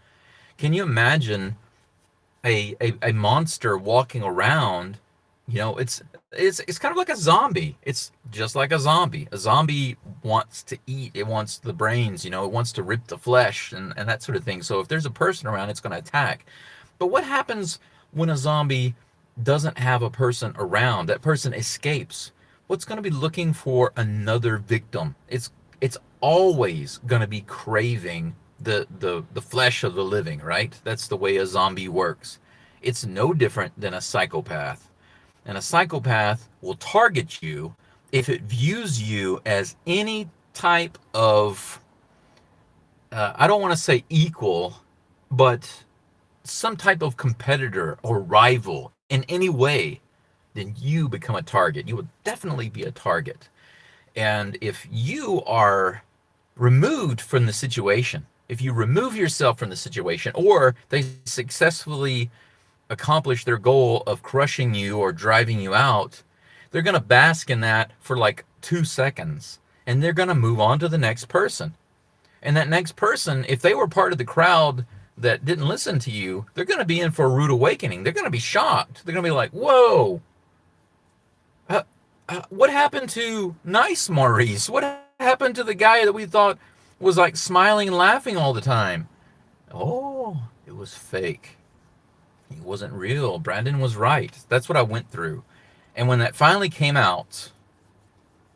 Can you imagine a monster walking around? You know, it's kind of like a zombie. It's just like a zombie. A zombie wants to eat. It wants the brains. You know, it wants to rip the flesh and that sort of thing. So if there's a person around, it's going to attack. But what happens when a zombie doesn't have a person around? That person escapes. What's going to be looking for another victim? It's always going to be craving the flesh of the living, right? That's the way a zombie works. It's no different than a psychopath. And a psychopath will target you if it views you as any type of, I don't want to say equal, but some type of competitor or rival in any way. Then you become a target. You will definitely be a target. And if you are removed from the situation, if you remove yourself from the situation, or they successfully accomplish their goal of crushing you or driving you out, they're going to bask in that for like 2 seconds. And they're going to move on to the next person. And that next person, if they were part of the crowd that didn't listen to you, they're going to be in for a rude awakening. They're going to be shocked. They're going to be like, whoa, what happened to nice Maurice? What happened to the guy that we thought was like smiling and laughing all the time? Oh, it was fake. He wasn't real. Brandon was right. That's what I went through. And when that finally came out,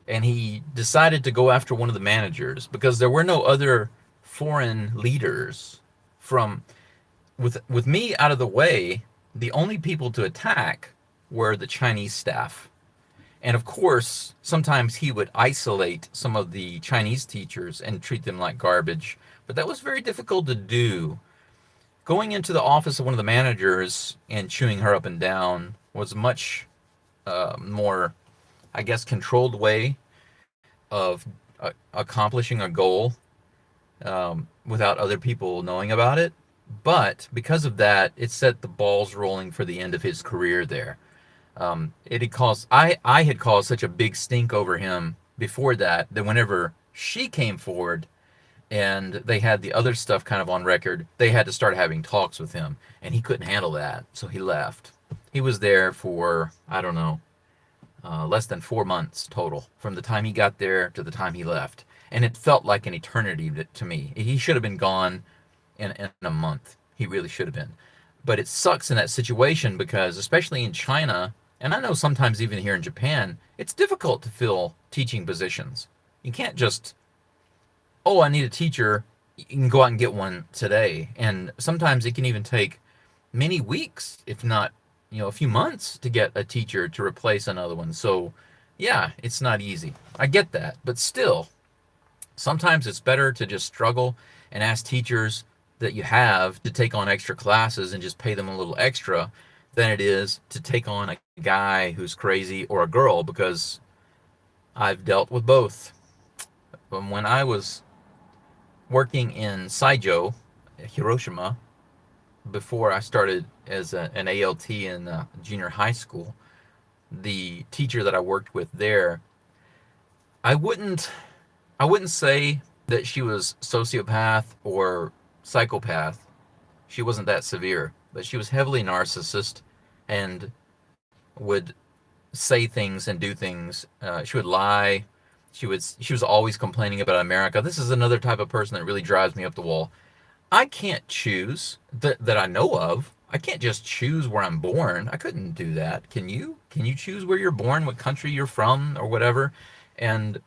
and he decided to go after one of the managers, because there were no other foreign leaders from, with me out of the way, the only people to attack were the Chinese staff. And of course, sometimes he would isolate some of the Chinese teachers and treat them like garbage. But that was very difficult to do. Going into the office of one of the managers and chewing her up and down was a much more, I guess, controlled way of accomplishing a goal without other people knowing about it. But because of that, it set the balls rolling for the end of his career there. It had caused, I had caused such a big stink over him before that whenever she came forward and they had the other stuff kind of on record, they had to start having talks with him, and he couldn't handle that, so he left. He was there for, I don't know, less than 4 months total, from the time he got there to the time he left. And it felt like an eternity to me. He should have been gone in a month. He really should have been. But it sucks in that situation because, especially in China, And I know sometimes even here in Japan, it's difficult to fill teaching positions. You can't just, oh, I need a teacher. You can go out and get one today. And sometimes it can even take many weeks, if not, a few months to get a teacher to replace another one. So, yeah, it's not easy. I get that. But still, sometimes it's better to just struggle and ask teachers that you have to take on extra classes and just pay them a little extra than it is to take on a guy who's crazy or a girl, because I've dealt with both. When I was working in Saijo, Hiroshima, before I started as an ALT in junior high school, the teacher that I worked with there, I wouldn't I wouldn't say that she was sociopath or psychopath. She wasn't that severe, but she was heavily narcissist and would say things and do things. She would lie. She was always complaining about America. This is another type of person that really drives me up the wall. I can't choose that I know of. I can't just choose where I'm born. I couldn't do that. Can you? Can you choose where you're born, what country you're from, or whatever? And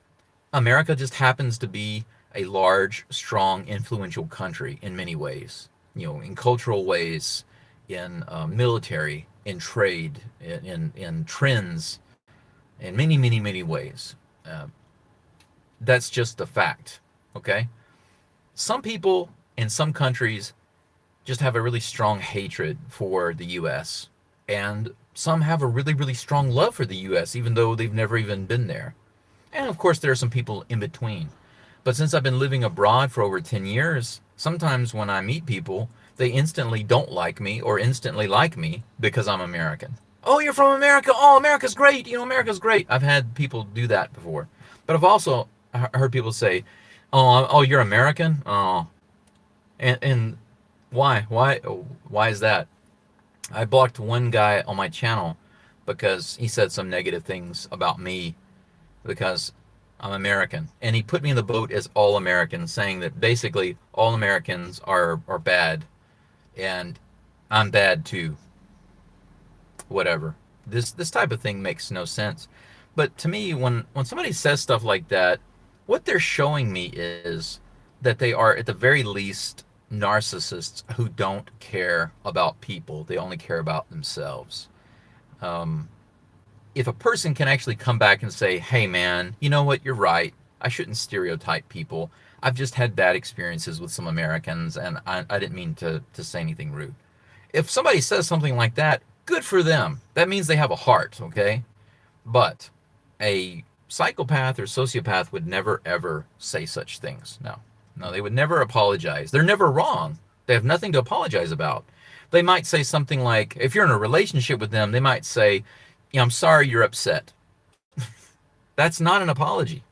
America just happens to be a large, strong, influential country in many ways. In cultural ways, in military, in trade, in trends, in many, many, many ways. Uh, that's just the fact. Okay. Some people in some countries just have a really strong hatred for the U.S. and some have a really, really strong love for the U.S. even though they've never even been there. And of course, there are some people in between. But since I've been living abroad for over 10 years, sometimes when I meet people, they instantly don't like me or instantly like me because I'm American. Oh, you're from America. Oh, America's great. America's great. I've had people do that before. But I've also heard people say, oh, you're American? Oh. And why? Why is that? I blocked one guy on my channel because he said some negative things about me because I'm American. And he put me in the boat as all Americans, saying that basically all Americans are bad and I'm bad too. Whatever. This type of thing makes no sense. But to me, when somebody says stuff like that, what they're showing me is that they are at the very least narcissists who don't care about people. They only care about themselves. If a person can actually come back and say, hey man, you know what, you're right. I shouldn't stereotype people. I've just had bad experiences with some Americans and I didn't mean to say anything rude. If somebody says something like that, good for them. That means they have a heart, okay? But a psychopath or sociopath would never ever say such things. No, they would never apologize. They're never wrong. They have nothing to apologize about. They might say something like, if you're in a relationship with them, they might say, I'm sorry you're upset. That's not an apology.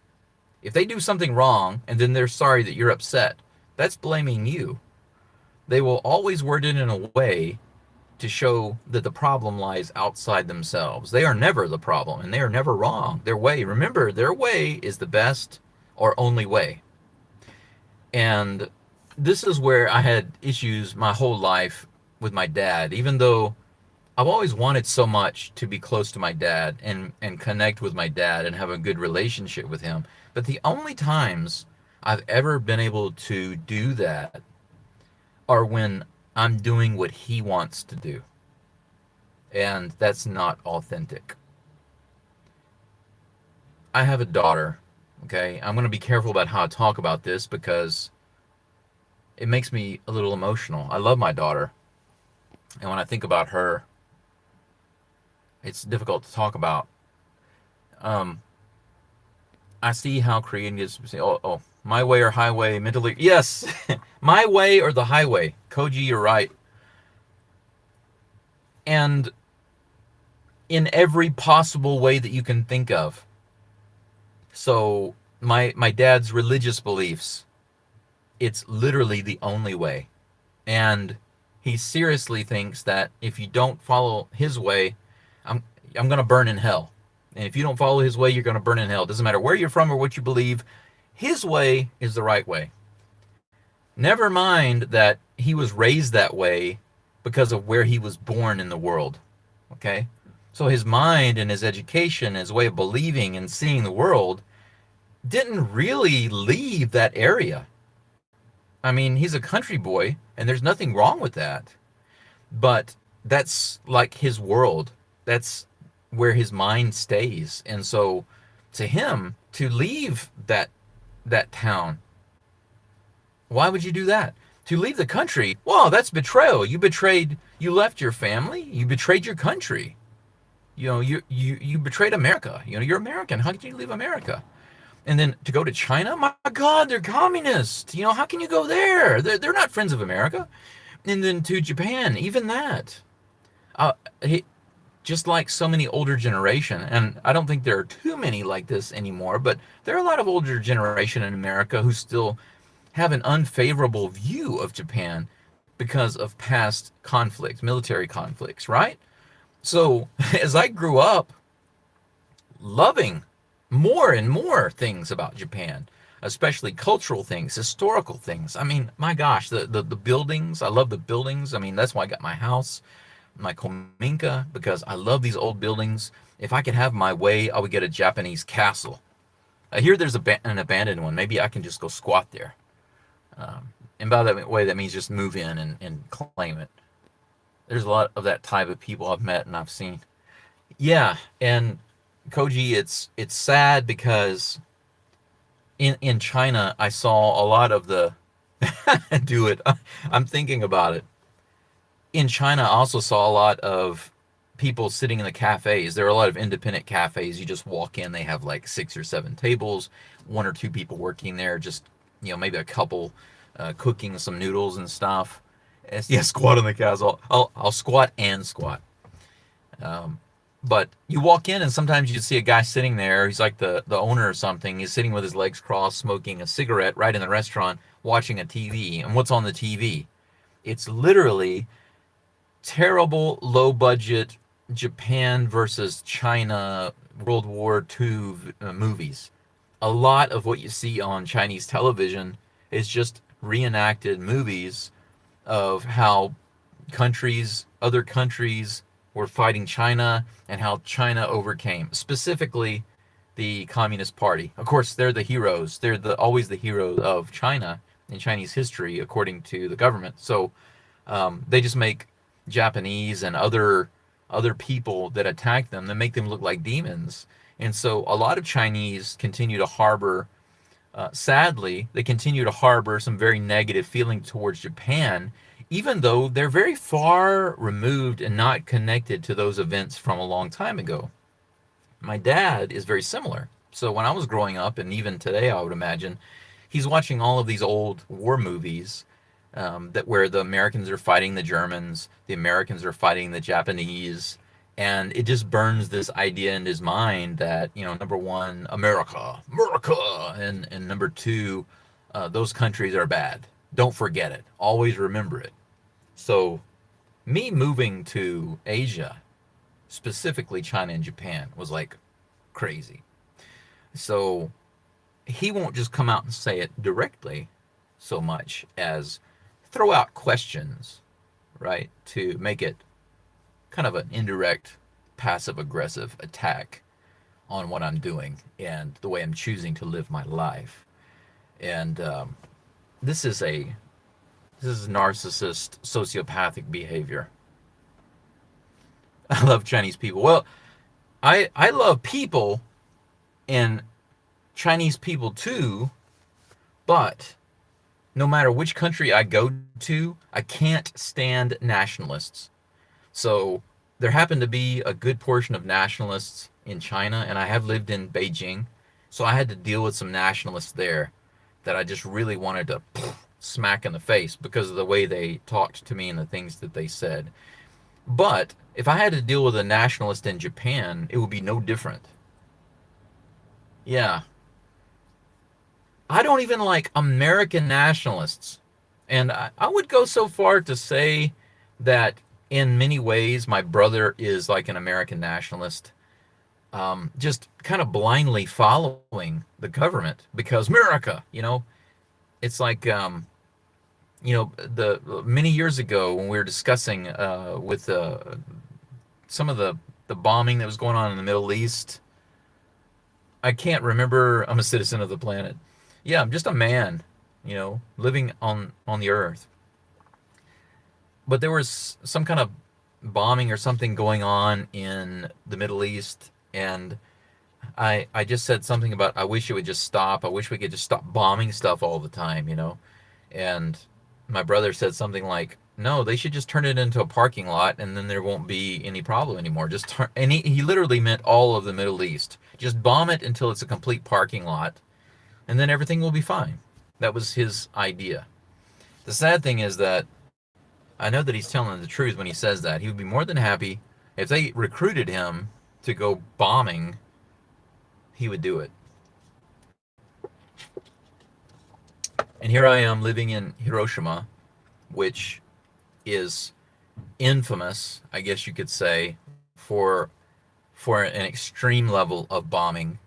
If they do something wrong and then they're sorry that you're upset, that's blaming you. They will always word it in a way to show that the problem lies outside themselves. They are never the problem and they are never wrong. Remember, their way is the best or only way. And this is where I had issues my whole life with my dad, even though I've always wanted so much to be close to my dad and connect with my dad and have a good relationship with him. But the only times I've ever been able to do that are when I'm doing what he wants to do. And that's not authentic. I have a daughter, okay? I'm going to be careful about how I talk about this because it makes me a little emotional. I love my daughter. And when I think about her, it's difficult to talk about. I see how creating is. Oh, my way or highway, mentally. Yes, my way or the highway. Koji, you're right. And in every possible way that you can think of. So my dad's religious beliefs, it's literally the only way. And he seriously thinks that if you don't follow his way, I'm going to burn in hell. And if you don't follow his way, you're going to burn in hell. It doesn't matter where you're from or what you believe. His way is the right way. Never mind that he was raised that way because of where he was born in the world. Okay? So his mind and his education, his way of believing and seeing the world didn't really leave that area. I mean, he's a country boy, and there's nothing wrong with that. But that's like his world. That's where his mind stays. And so to him, to leave that town, why would you do that? To leave the country, well, that's betrayal. You left your family, you betrayed your country. You betrayed America. You're American. How can you leave America? And then to go to China, my God, they're communists. How can you go there? They're not friends of America. And then to Japan, even that. He, just like so many older generation, and I don't think there are too many like this anymore, but there are a lot of older generation in America who still have an unfavorable view of Japan because of past conflicts, military conflicts, right? So as I grew up loving more and more things about Japan, especially cultural things, historical things. I mean, my gosh, the buildings, I love the buildings. I mean, that's why I got my house, my Kominka, because I love these old buildings. If I could have my way, I would get a Japanese castle. I hear there's an abandoned one. Maybe I can just go squat there. And by that way, that means just move in and claim it. There's a lot of that type of people I've met and I've seen. Yeah, and Koji, it's sad because in China I saw a lot of the do it. I'm thinking about it. In China, I also saw a lot of people sitting in the cafes. There are a lot of independent cafes. You just walk in, they have like 6 or 7 tables, one or two people working there, just maybe a couple cooking some noodles and stuff. Yeah, squat on the couch. I'll squat and squat. Um, but you walk in and sometimes you see a guy sitting there. He's like the owner or something. He's sitting with his legs crossed, smoking a cigarette right in the restaurant, watching a TV. And what's on the TV? It's literally terrible, low budget Japan versus China World War II movies. A lot of what you see on Chinese television is just reenacted movies of how other countries were fighting China and how China overcame, specifically the Communist Party. Of course, they're the heroes. They're always the heroes of China in Chinese history, according to the government. So they just make Japanese and other people that attack them, they make them look like demons. And so a lot of Chinese continue to harbor, sadly, they continue to harbor some very negative feeling towards Japan, even though they're very far removed and not connected to those events from a long time ago. My dad is very similar. So when I was growing up, and even today, I would imagine, he's watching all of these old war movies that where the Americans are fighting the Germans, the Americans are fighting the Japanese, and it just burns this idea in his mind that number one, America, and number two, those countries are bad. Don't forget it. Always remember it. So, me moving to Asia, specifically China and Japan, was like crazy. So, he won't just come out and say it directly so much as throw out questions, right? To make it kind of an indirect, passive aggressive attack on what I'm doing and the way I'm choosing to live my life. And this is narcissist, sociopathic behavior. I love Chinese people. Well, I love people and Chinese people too, but no matter which country I go to, I can't stand nationalists. So there happened to be a good portion of nationalists in China, and I have lived in Beijing, so I had to deal with some nationalists there that I just really wanted to smack in the face because of the way they talked to me and the things that they said. But if I had to deal with a nationalist in Japan, it would be no different. Yeah. I don't even like American nationalists. And I would go so far to say that in many ways, my brother is like an American nationalist, just kind of blindly following the government because America, it's like, the many years ago when we were discussing with some of the the bombing that was going on in the Middle East. I can't remember. I'm a citizen of the planet. Yeah, I'm just a man, living on the earth. But there was some kind of bombing or something going on in the Middle East, and I just said something about I wish it would just stop. I wish we could just stop bombing stuff all the time. And my brother said something like, "No, they should just turn it into a parking lot, and then there won't be any problem anymore. Just turn." And he literally meant all of the Middle East. Just bomb it until it's a complete parking lot, and then everything will be fine. That was his idea. The sad thing is that I know that he's telling the truth when he says that. He would be more than happy if they recruited him to go bombing. He would do it. And here I am living in Hiroshima, which is infamous, I guess you could say, for an extreme level of bombing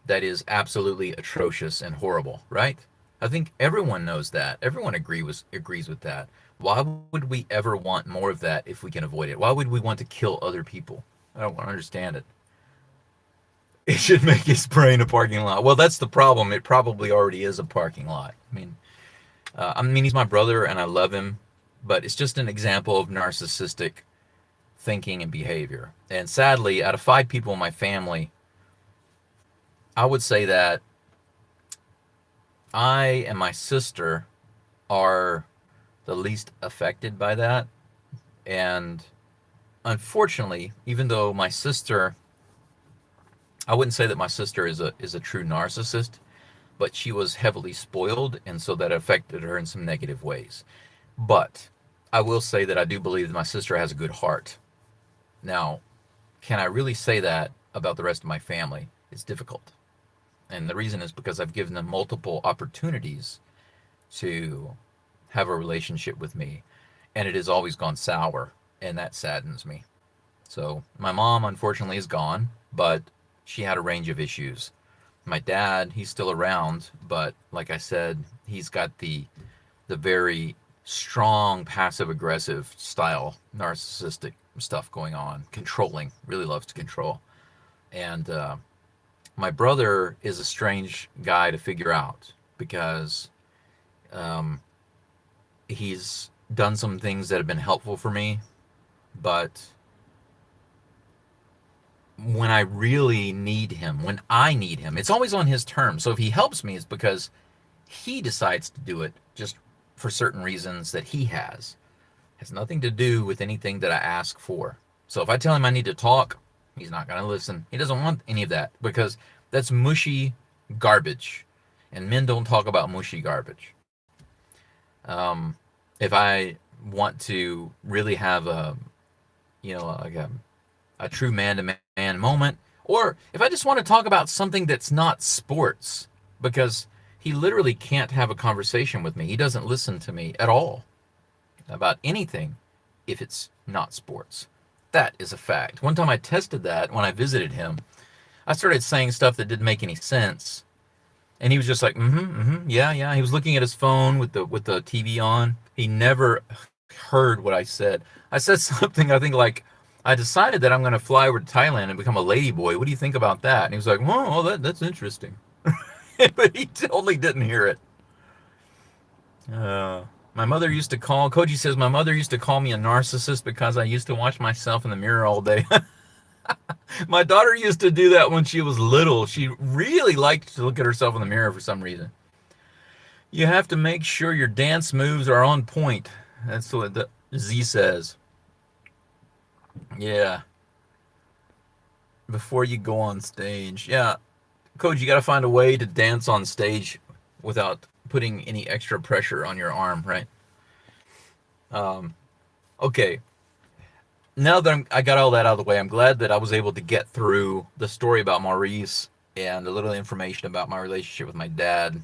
that is absolutely atrocious and horrible, right? I think everyone knows that. Everyone agrees with that. Why would we ever want more of that if we can avoid it? Why would we want to kill other people? I don't understand it. It should make his brain a parking lot. Well, that's the problem. It probably already is a parking lot. I mean, he's my brother and I love him, but it's just an example of narcissistic thinking and behavior. And sadly, out of 5 people in my family, I would say that I and my sister are the least affected by that. And unfortunately, even though my sister, I wouldn't say that my sister is a true narcissist, but she was heavily spoiled, and so that affected her in some negative ways. But I will say that I do believe that my sister has a good heart. Now, can I really say that about the rest of my family? It's difficult. And the reason is because I've given them multiple opportunities to have a relationship with me, and it has always gone sour, and that saddens me. So my mom, unfortunately, is gone, but she had a range of issues. My dad, he's still around, but like I said, he's got the very strong passive aggressive style narcissistic stuff going on, controlling, really loves to control. And my brother is a strange guy to figure out because um, he's done some things that have been helpful for me, but when I really need him, when I need him, it's always on his terms. So if he helps me, it's because he decides to do it just for certain reasons that he has. It has nothing to do with anything that I ask for. So if I tell him I need to talk, he's not going to listen. He doesn't want any of that because that's mushy garbage. And men don't talk about mushy garbage. If I want to really have like a true man-to-man moment, or if I just want to talk about something that's not sports, because he literally can't have a conversation with me. He doesn't listen to me at all about anything if it's not sports. That is a fact. One time I tested that when I visited him. I started saying stuff that didn't make any sense, and he was just like, yeah. He was looking at his phone with the TV on. He never heard what I said. I said something, I think, like, I decided that I'm going to fly over to Thailand and become a ladyboy. What do you think about that? And he was like, well, that's interesting. But he totally didn't hear it. My mother used to call, Koji says, my mother used to call me a narcissist because I used to watch myself in the mirror all day. My daughter used to do that when she was little. She really liked to look at herself in the mirror for some reason. You have to make sure your dance moves are on point. That's what the Z says. Yeah. Before you go on stage. Yeah. Coach, you got to find a way to dance on stage without putting any extra pressure on your arm, right? Okay. Now that I got all that out of the way, I'm glad that I was able to get through the story about Maurice and a little information about my relationship with my dad,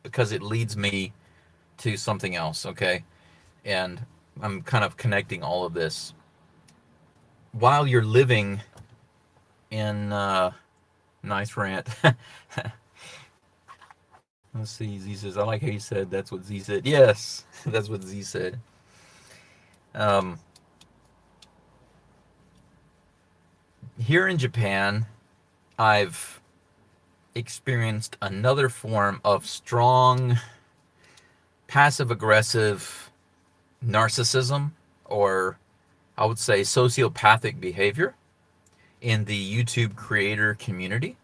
because it leads me to something else, okay? And I'm kind of connecting all of this. While you're living in nice rant. Let's see, Z says, I like how you said that's what Z said. Yes, that's what Z said. here in Japan, I've experienced another form of strong passive aggressive narcissism, or I would say sociopathic behavior in the YouTube creator community.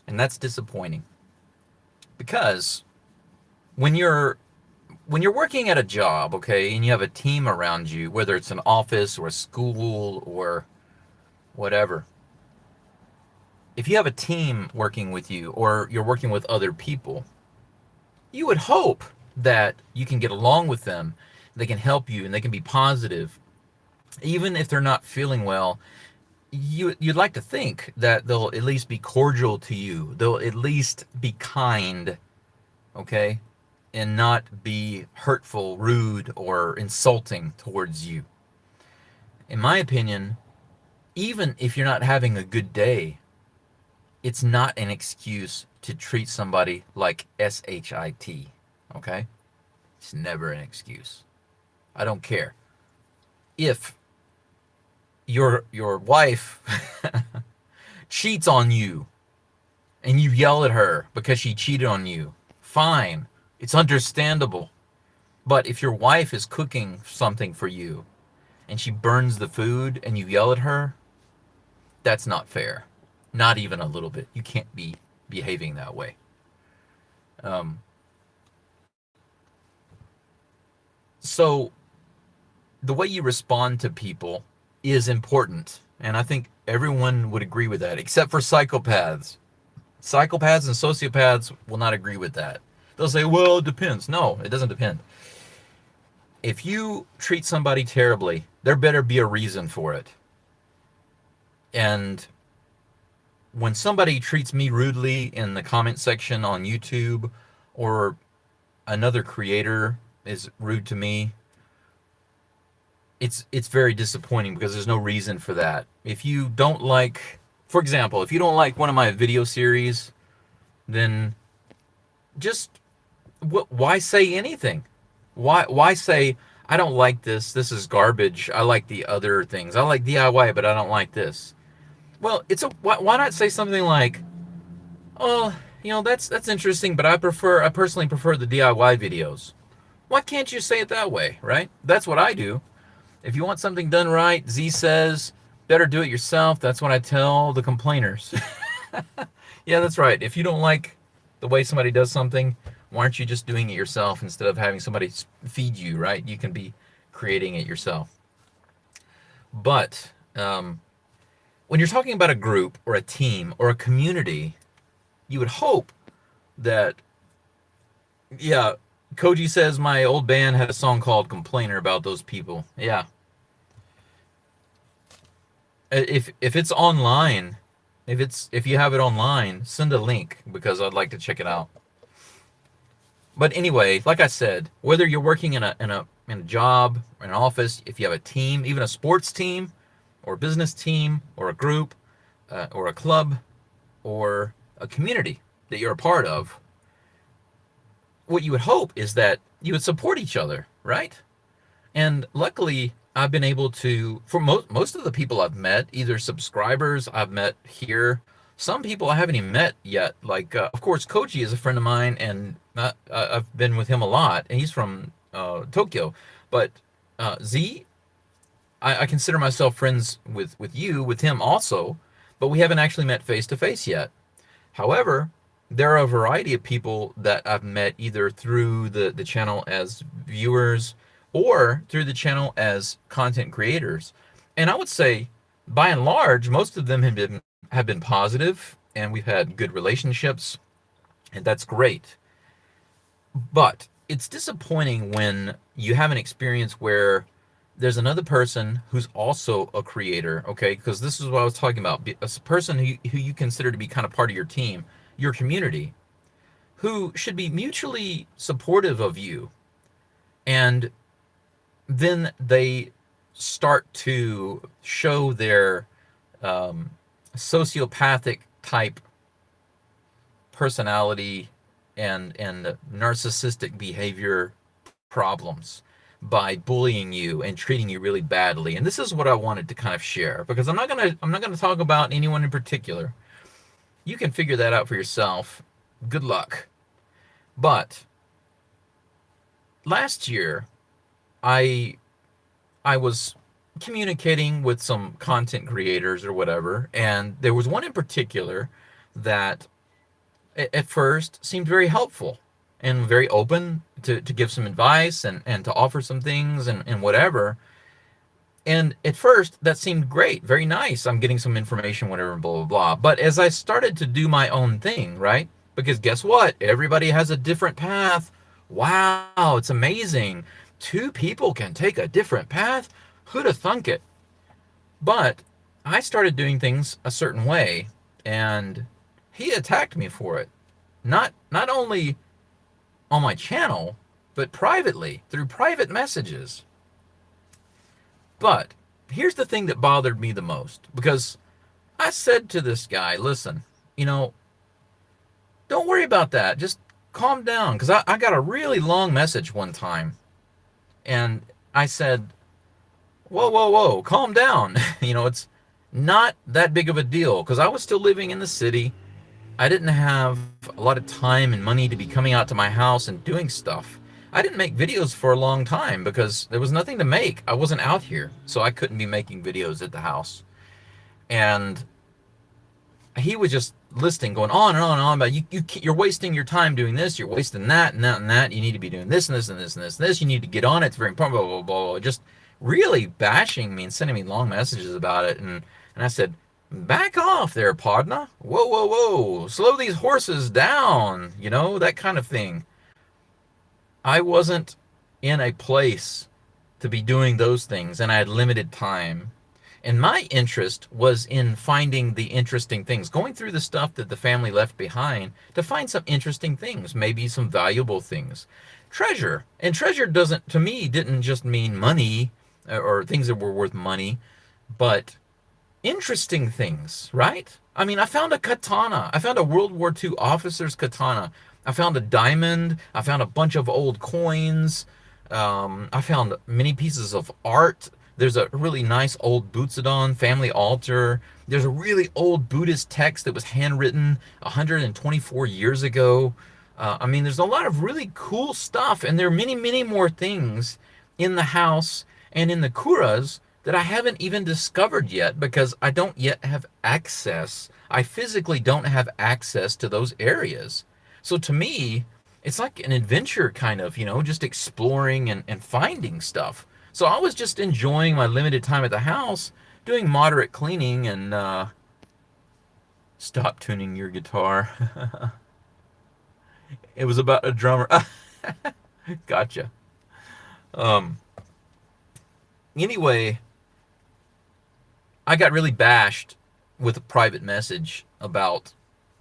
And that's disappointing because when you're working at a job, okay, and you have a team around you, whether it's an office or a school or whatever, if you have a team working with you or you're working with other people, you would hope that you can get along with them. They can help you and they can be positive. Even if they're not feeling well, you'd like to think that they'll at least be cordial to you. They'll at least be kind, okay? And not be hurtful, rude, or insulting towards you. In my opinion, even if you're not having a good day, it's not an excuse to treat somebody like SHIT, okay? It's never an excuse. I don't care. If your wife cheats on you and you yell at her because she cheated on you, fine. It's understandable. But if your wife is cooking something for you and she burns the food and you yell at her, that's not fair. Not even a little bit. You can't be behaving that way. So the way you respond to people is important. And I think everyone would agree with that, except for psychopaths. Psychopaths and sociopaths will not agree with that. They'll say, well, it depends. No, it doesn't depend. If you treat somebody terribly, there better be a reason for it. And when somebody treats me rudely in the comment section on YouTube, or another creator is rude to me, it's very disappointing because there's no reason for that. If you don't like, for example, if you don't like one of my video series, then just why say anything? Why say, I don't like this, this is garbage, I like the other things, I like DIY, but I don't like this. Well, why not say something like, oh, that's interesting, but I personally prefer the DIY videos. Why can't you say it that way, right? That's what I do. If you want something done right, Z says, better do it yourself. That's what I tell the complainers. Yeah, that's right. If you don't like the way somebody does something, why aren't you just doing it yourself instead of having somebody feed you, right? You can be creating it yourself. But when you're talking about a group or a team or a community, you would hope that, yeah, Koji says my old band had a song called Complainer about those people. Yeah. If it's online, if you have it online, send a link because I'd like to check it out. But anyway, like I said, whether you're working in a job, or an office, if you have a team, even a sports team, or a business team, or a group, or a club, or a community that you're a part of, what you would hope is that you would support each other, right? And luckily, I've been able to, for most of the people I've met, either subscribers I've met here, some people I haven't even met yet. Like, of course, Koji is a friend of mine, and I've been with him a lot, and he's from Tokyo. But Z, I consider myself friends with him also, but we haven't actually met face to face yet. However, there are a variety of people that I've met either through the channel as viewers or through the channel as content creators. And I would say, by and large, most of them have been positive, and we've had good relationships, and that's great. But it's disappointing when you have an experience where there's another person who's also a creator, okay? Because this is what I was talking about. A person who you consider to be kind of part of your team, your community, who should be mutually supportive of you. And then they start to show their sociopathic type personality and narcissistic behavior problems. by bullying you and treating you really badly. And this is what I wanted to kind of share, because I'm not gonna talk about anyone in particular. You can figure that out for yourself. Good luck. But last year, I I was communicating with some content creators or whatever, and there was one in particular that at first seemed very helpful and very open to give some advice and to offer some things and whatever. And at first, that seemed great, very nice. I'm getting some information, whatever, blah, blah, blah. But as I started to do my own thing, right? Because guess what? Everybody has a different path. Wow, it's amazing. Two people can take a different path. Who'd have thunk it? But I started doing things a certain way, and he attacked me for it. Not only on my channel, but privately, through private messages. But here's the thing that bothered me the most, because I said to this guy, listen, don't worry about that. Just calm down. Because I got a really long message one time. And I said, whoa, whoa, whoa, calm down. It's not that big of a deal. Because I was still living in the city. I didn't have a lot of time and money to be coming out to my house and doing stuff. I didn't make videos for a long time because there was nothing to make. I wasn't out here, so I couldn't be making videos at the house. And he was just listing, going on and on and on about you're wasting your time doing this, you're wasting that and that and that. You need to be doing this and this and this and this and this. You need to get on it. It's very important. Blah blah blah. Blah. Just really bashing me and sending me long messages about it. And I said, back off there, Podna. Whoa whoa whoa. Slow these horses down. That kind of thing. I wasn't in a place to be doing those things, and I had limited time. And my interest was in finding the interesting things, going through the stuff that the family left behind to find some interesting things, maybe some valuable things. Treasure. And treasure to me, didn't just mean money or things that were worth money, but interesting things, right? I mean, I found a katana. I found a World War II officer's katana. I found a diamond. I found a bunch of old coins. I found many pieces of art. There's a really nice old Butsudan family altar. There's a really old Buddhist text that was handwritten 124 years ago. There's a lot of really cool stuff, and there are many, many more things in the house and in the kuras that I haven't even discovered yet because I don't yet have access. I physically don't have access to those areas. So to me, it's like an adventure kind of, just exploring and finding stuff. So I was just enjoying my limited time at the house, doing moderate cleaning and stop tuning your guitar. It was about a drummer. Gotcha. Anyway, I got really bashed with a private message about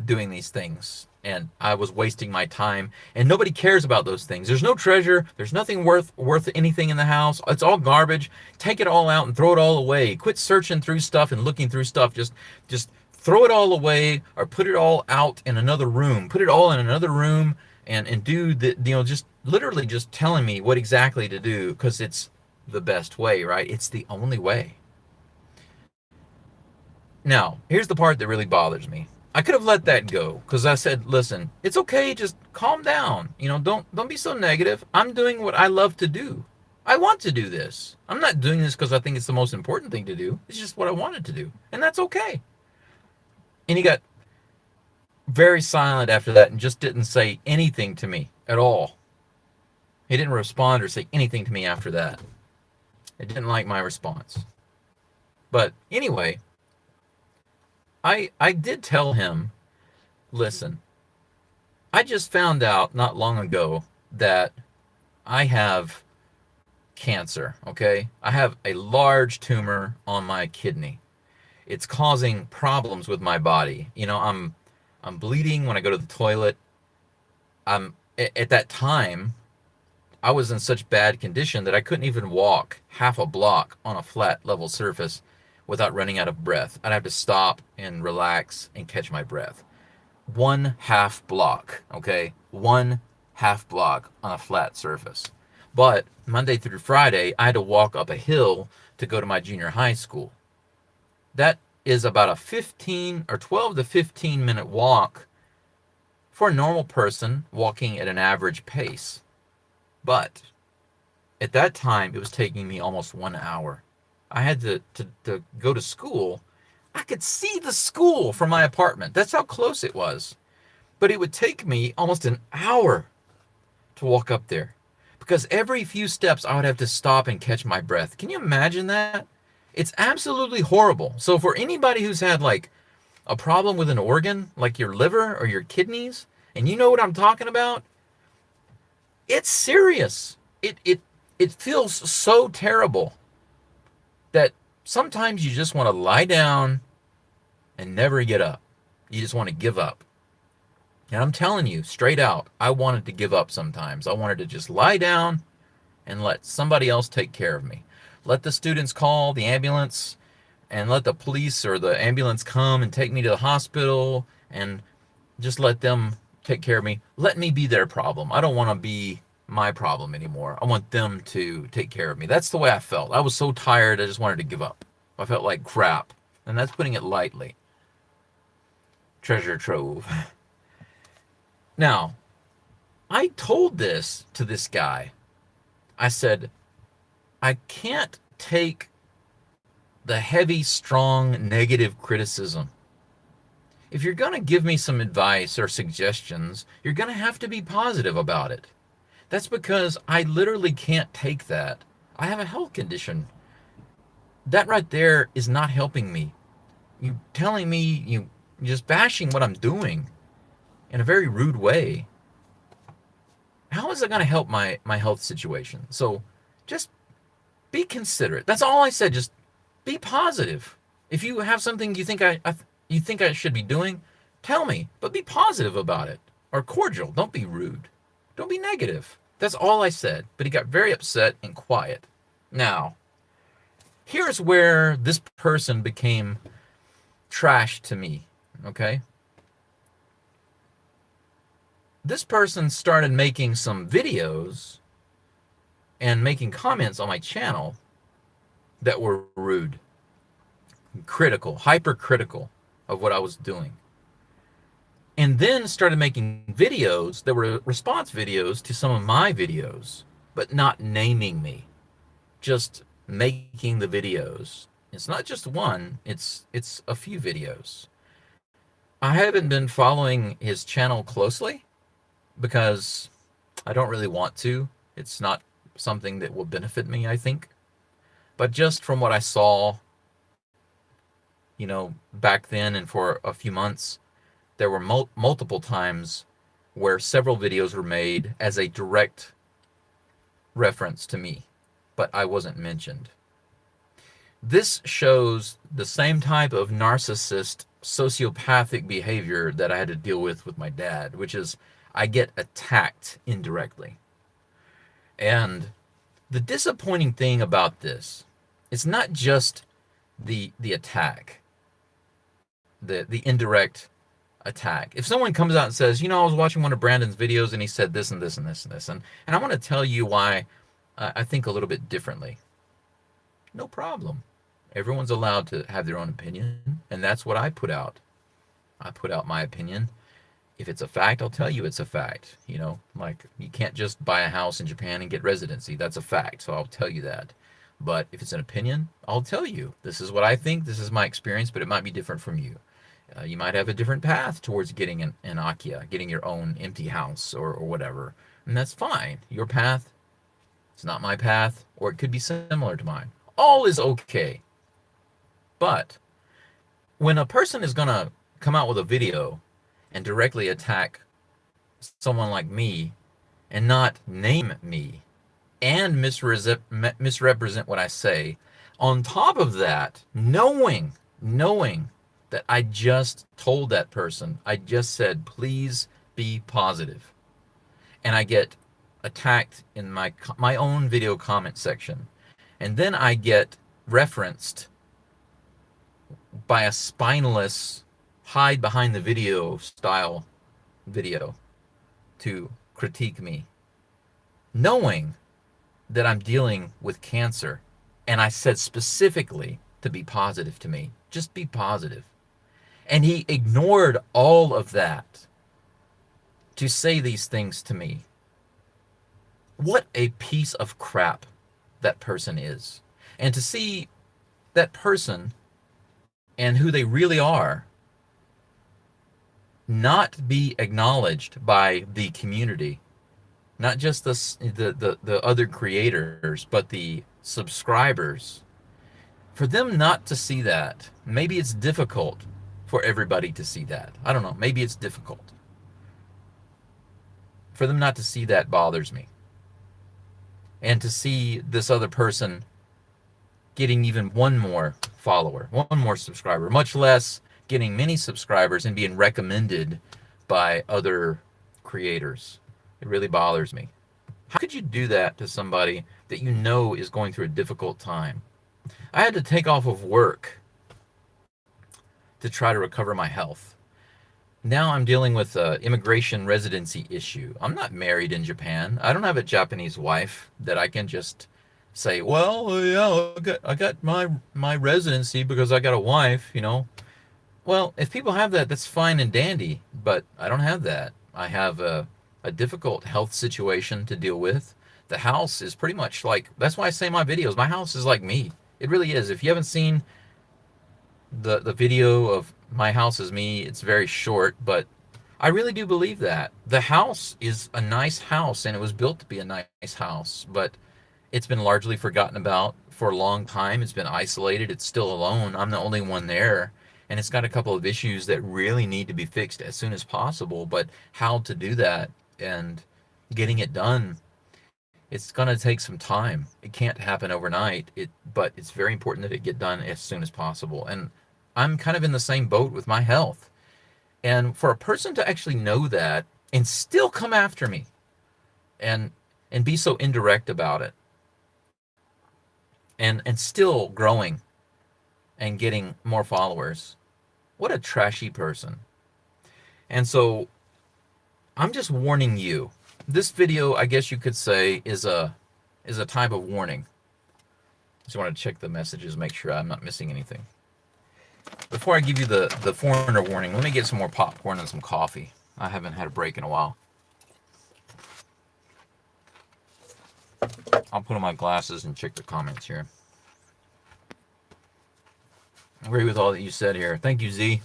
doing these things. And I was wasting my time, and nobody cares about those things. There's no treasure. There's nothing worth anything in the house. It's all garbage. Take it all out and throw it all away. Quit searching through stuff and looking through stuff. Just throw it all away or put it all out in another room. Put it all in another room and do the just literally just telling me what exactly to do because it's the best way, right? It's the only way. Now, here's the part that really bothers me. I could have let that go because I said, listen, it's okay. Just calm down. Don't be so negative. I'm doing what I love to do. I want to do this. I'm not doing this because I think it's the most important thing to do. It's just what I wanted to do. And that's okay. And he got very silent after that and just didn't say anything to me at all. He didn't respond or say anything to me after that. I didn't like my response. But anyway, I did tell him, listen, I just found out not long ago that I have cancer, okay? I have a large tumor on my kidney. It's causing problems with my body. I'm bleeding when I go to the toilet. At that time, I was in such bad condition that I couldn't even walk half a block on a flat level surface without running out of breath. I'd have to stop and relax and catch my breath. 1/2 block, okay? 1/2 block on a flat surface. But Monday through Friday, I had to walk up a hill to go to my junior high school. That is about a 15 or 12 to 15 minute walk for a normal person walking at an average pace. But at that time, it was taking me almost 1 hour. I had to go to school. I could see the school from my apartment. That's how close it was. But it would take me almost an hour to walk up there, because every few steps I would have to stop and catch my breath. Can you imagine that? It's absolutely horrible. So for anybody who's had like a problem with an organ, like your liver or your kidneys, and you know what I'm talking about, it's serious. It feels so terrible that sometimes you just want to lie down and never get up. You just want to give up. And I'm telling you, straight out, I wanted to give up sometimes. I wanted to just lie down and let somebody else take care of me. Let the students call the ambulance and let the police or the ambulance come and take me to the hospital and just let them take care of me. Let me be their problem. I don't want to be my problem anymore. I want them to take care of me. That's the way I felt. I was so tired, I just wanted to give up. I felt like crap. And that's putting it lightly. Treasure trove. Now, I told this to this guy. I said, I can't take the heavy, strong, negative criticism. If you're going to give me some advice or suggestions, you're going to have to be positive about it. That's because I literally can't take that. I have a health condition. That right there is not helping me. You telling me, you just bashing what I'm doing in a very rude way. How is it going to help my health situation? So just be considerate. That's all I said. Just be positive. If you have something you think I should be doing, tell me, but be positive about it, or cordial. Don't be rude. Don't be negative. That's all I said. But he got very upset and quiet. Now, here's where this person became trash to me, okay? This person started making some videos and making comments on my channel that were rude, critical, hypercritical of what I was doing. And then started making videos that were response videos to some of my videos, but not naming me, just making the videos. It's not just one, it's a few videos. I haven't been following his channel closely because I don't really want to. It's not something that will benefit me, I think. But just from what I saw, back then and for a few months, there were multiple times where several videos were made as a direct reference to me, but I wasn't mentioned. This shows the same type of narcissist, sociopathic behavior that I had to deal with my dad, which is I get attacked indirectly. And the disappointing thing about this, it's not just the attack, the indirect attack. If someone comes out and says, I was watching one of Brandon's videos and he said this and this and this and this, and I want to tell you why I think a little bit differently. No problem. Everyone's allowed to have their own opinion, and that's what I put out. I put out my opinion. If it's a fact, I'll tell you it's a fact. Like you can't just buy a house in Japan and get residency. That's a fact, so I'll tell you that. But if it's an opinion, I'll tell you. This is what I think. This is my experience, but it might be different from you. You might have a different path towards getting an Akiya, getting your own empty house or whatever. And that's fine. Your path, it's not my path, or it could be similar to mine. All is okay. But when a person is going to come out with a video and directly attack someone like me and not name me and misrepresent what I say, on top of that, knowing that I just told that person, I just said, please be positive. And I get attacked in my own video comment section. And then I get referenced by a spineless, hide behind the video style video to critique me. Knowing that I'm dealing with cancer. And I said specifically to be positive to me. Just be positive. And he ignored all of that to say these things to me. What a piece of crap that person is. And to see that person and who they really are not be acknowledged by the community, not just the other creators, but the subscribers, for them not to see that. Maybe it's difficult for everybody to see that. I don't know. Maybe it's difficult. For them not to see that bothers me. And to see this other person getting even one more follower, one more subscriber, much less getting many subscribers and being recommended by other creators. It really bothers me. How could you do that to somebody that you know is going through a difficult time? I had to take off of work to try to recover my health. Now I'm dealing with an immigration residency issue. I'm not married in Japan. I don't have a Japanese wife that I can just say, well, yeah, I got my residency because I got a wife, you know. Well, if people have that, that's fine and dandy, but I don't have that. I have a difficult health situation to deal with. The house is pretty much like, that's why I say in my videos, my house is like me. It really is. If you haven't seen the video of my house is me, it's very short, but I really do believe that. The house is a nice house, and it was built to be a nice house, but it's been largely forgotten about for a long time. It's been isolated. It's still alone. I'm the only one there. And it's got a couple of issues that really need to be fixed as soon as possible. But how to do that and getting it done, it's going to take some time. It can't happen overnight. But it's very important that it get done as soon as possible. And I'm kind of in the same boat with my health. And for a person to actually know that and still come after me and be so indirect about it, and still growing and getting more followers. What a trashy person. And so I'm just warning you. This video, I guess you could say, is a type of warning. Just want to check the messages, make sure I'm not missing anything. Before I give you the foreigner warning, let me get some more popcorn and some coffee. I haven't had a break in a while. I'll put on my glasses and check the comments here. I agree with all that you said here. Thank you, Z.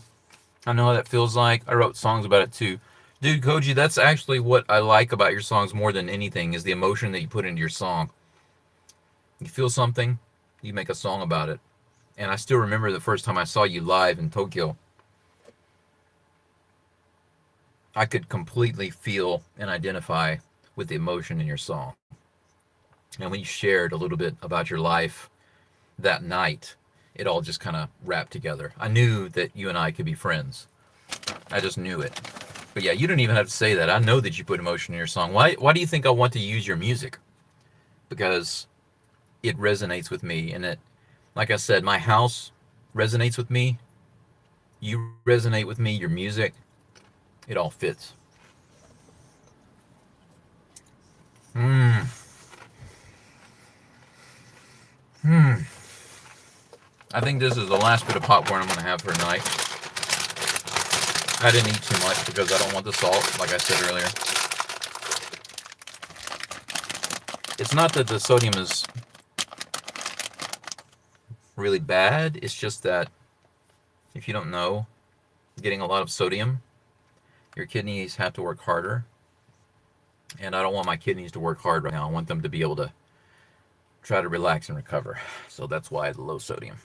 I know how that feels like. I wrote songs about it too. Dude, Koji, that's actually what I like about your songs more than anything, is the emotion that you put into your song. You feel something, you make a song about it. And I still remember the first time I saw you live in Tokyo. I could completely feel and identify with the emotion in your song. And when you shared a little bit about your life that night, it all just kind of wrapped together. I knew that you and I could be friends. I just knew it. But yeah, you don't even have to say that. I know that you put emotion in your song. Why do you think I want to use your music? Because it resonates with me. And it, like I said, my house resonates with me. You resonate with me, your music. It all fits. I think this is the last bit of popcorn I'm going to have for tonight. I didn't eat too much because I don't want the salt, like I said earlier. It's not that the sodium is really bad. It's just that, if you don't know, getting a lot of sodium, your kidneys have to work harder. And I don't want my kidneys to work hard right now. I want them to be able to try to relax and recover. So that's why the low sodium.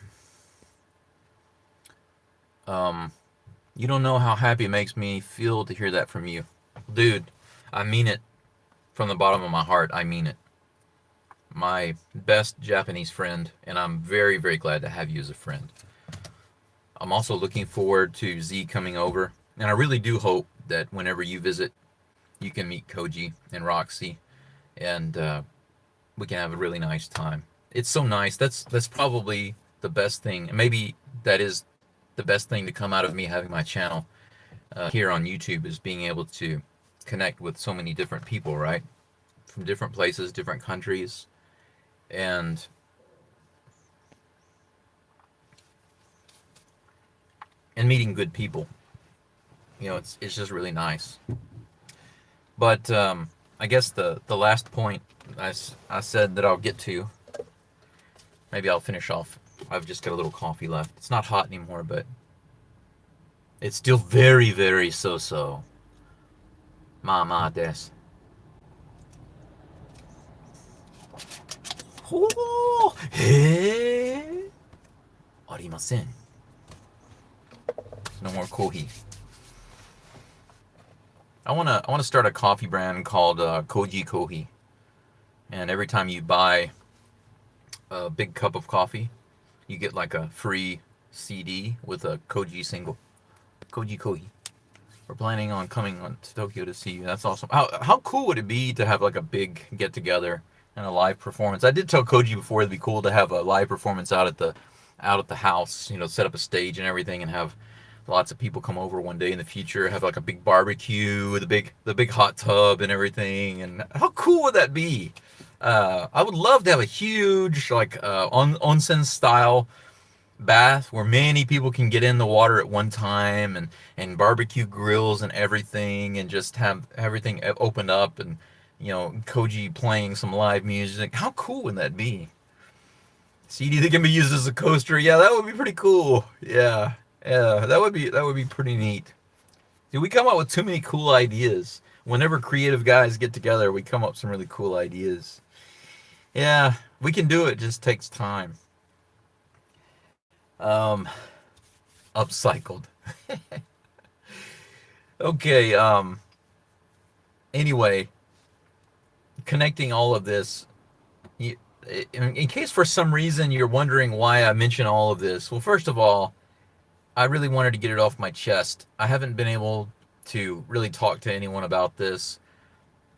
You don't know how happy it makes me feel to hear that from you. Dude, I mean it from the bottom of my heart. I mean it. My best Japanese friend, and I'm very, very glad to have you as a friend. I'm also looking forward to Z coming over, and I really do hope that whenever you visit, you can meet Koji and Roxy, and we can have a really nice time. It's so nice. That's probably the best thing, and maybe that is the best thing to come out of me having my channel here on YouTube, is being able to connect with so many different people, right? From different places, different countries, and meeting good people. You know, it's just really nice. But I guess the last point I said that I'll get to, maybe I'll finish off. I've just got a little coffee left. It's not hot anymore, but it's still very, very so-so. Ma des. Oh, hey, arimasen. No more kohi. I wanna start a coffee brand called Koji Kohi, and every time you buy a big cup of coffee, you get like a free CD with a Koji single. Koji Kohi. We're planning on coming on to Tokyo to see you. That's awesome. How cool would it be to have like a big get together and a live performance? I did tell Koji before it'd be cool to have a live performance out at the house. You know, set up a stage and everything, and have lots of people come over one day in the future. Have like a big barbecue with the big hot tub and everything. And how cool would that be? I would love to have a huge like onsen style bath where many people can get in the water at one time, and barbecue grills and everything, and just have everything opened up, and you know, Koji playing some live music. How cool would that be? CD that can be used as a coaster. Yeah, that would be pretty cool. Yeah. Yeah, that would be pretty neat. Dude, we come up with too many cool ideas. Whenever creative guys get together, we come up with some really cool ideas. Yeah, we can do it. It just takes time. Um, Upcycled. Okay. Anyway, connecting all of this, you, in case for some reason you're wondering why I mention all of this. Well, first of all, I really wanted to get it off my chest. I haven't been able to really talk to anyone about this,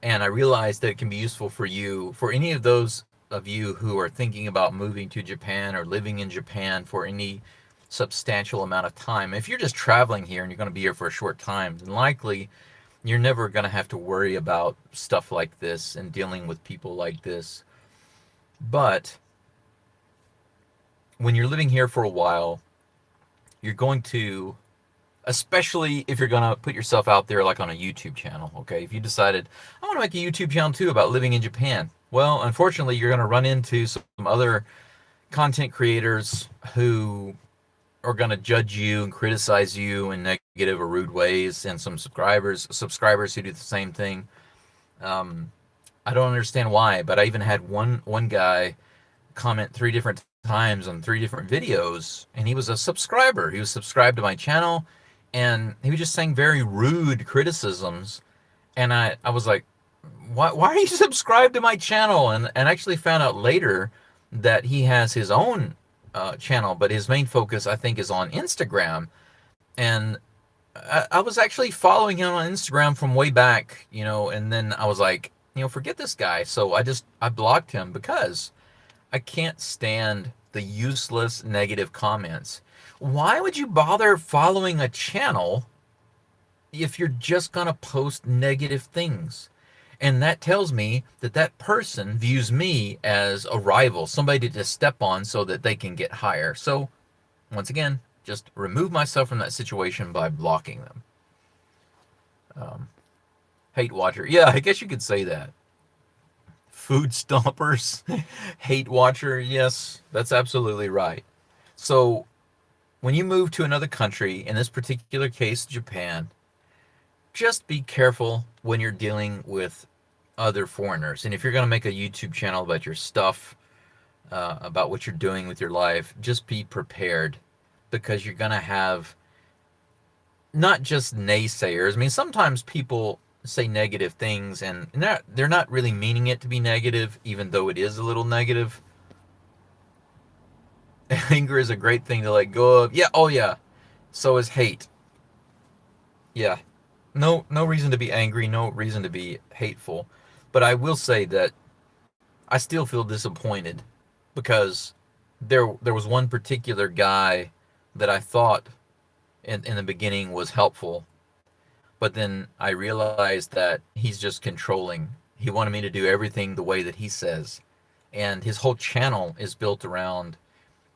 and I realized that it can be useful for you, for any of those of you who are thinking about moving to Japan or living in Japan for any substantial amount of time. If you're just traveling here and you're going to be here for a short time, then likely you're never going to have to worry about stuff like this and dealing with people like this. But when you're living here for a while, you're going to, especially if you're going to put yourself out there like on a YouTube channel, okay? If you decided, I want to make a YouTube channel too about living in Japan, well, unfortunately, you're going to run into some other content creators who are going to judge you and criticize you in negative or rude ways, and some subscribers who do the same thing. Um, I don't understand why, but I even had one guy comment 3 different times on 3 different videos, and he was a subscriber. He was subscribed to my channel, and he was just saying very rude criticisms. And I was like, why are you subscribed to my channel? And actually found out later that he has his own channel, but his main focus, I think, is on Instagram. And I was actually following him on Instagram from way back, you know, and then I was like, you know, forget this guy. So I blocked him because I can't stand the useless negative comments. Why would you bother following a channel if you're just going to post negative things? And that tells me that that person views me as a rival, somebody to step on so that they can get higher. So, once again, just remove myself from that situation by blocking them. Hate watcher. Yeah, I guess you could say that. Food stompers. Hate watcher. Yes, that's absolutely right. So, when you move to another country, in this particular case, Japan, just be careful when you're dealing with other foreigners. And if you're going to make a YouTube channel about your stuff, about what you're doing with your life, just be prepared, because you're going to have not just naysayers. I mean, sometimes people say negative things, and they're not really meaning it to be negative, even though it is a little negative. Anger is a great thing to let go of. Yeah, oh yeah. So is hate. Yeah. No reason to be angry, no reason to be hateful. But I will say that I still feel disappointed, because there was one particular guy that I thought in the beginning was helpful, but then I realized that he's just controlling. He wanted me to do everything the way that he says, And his whole channel is built around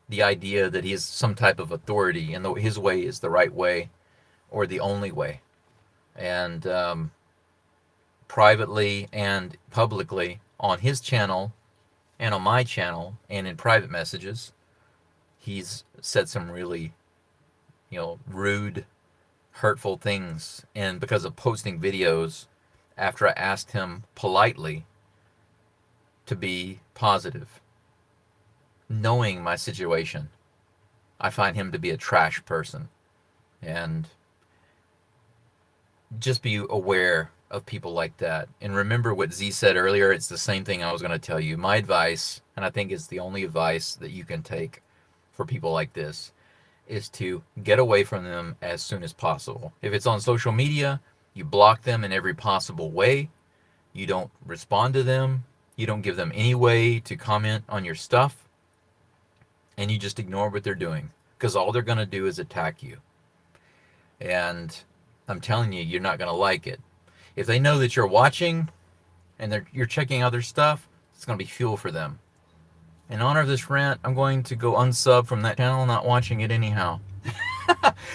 the idea that he is some type of authority and his way is the right way or the only way. And privately and publicly on his channel and on my channel and in private messages, he's said some really, rude, hurtful things. And because of posting videos after I asked him politely to be positive, knowing my situation, I find him to be a trash person. And just be aware of people like that. And remember what Z said earlier. It's the same thing I was going to tell you. My advice, and I think it's the only advice that you can take for people like this, is to get away from them as soon as possible. If it's on social media, you block them in every possible way. You don't respond to them. You don't give them any way to comment on your stuff. And you just ignore what they're doing, because all they're going to do is attack you. And I'm telling you, you're not going to like it. If they know that you're watching and you're checking other stuff, it's going to be fuel for them. In honor of this rant, I'm going to go unsub from that channel, not watching it anyhow.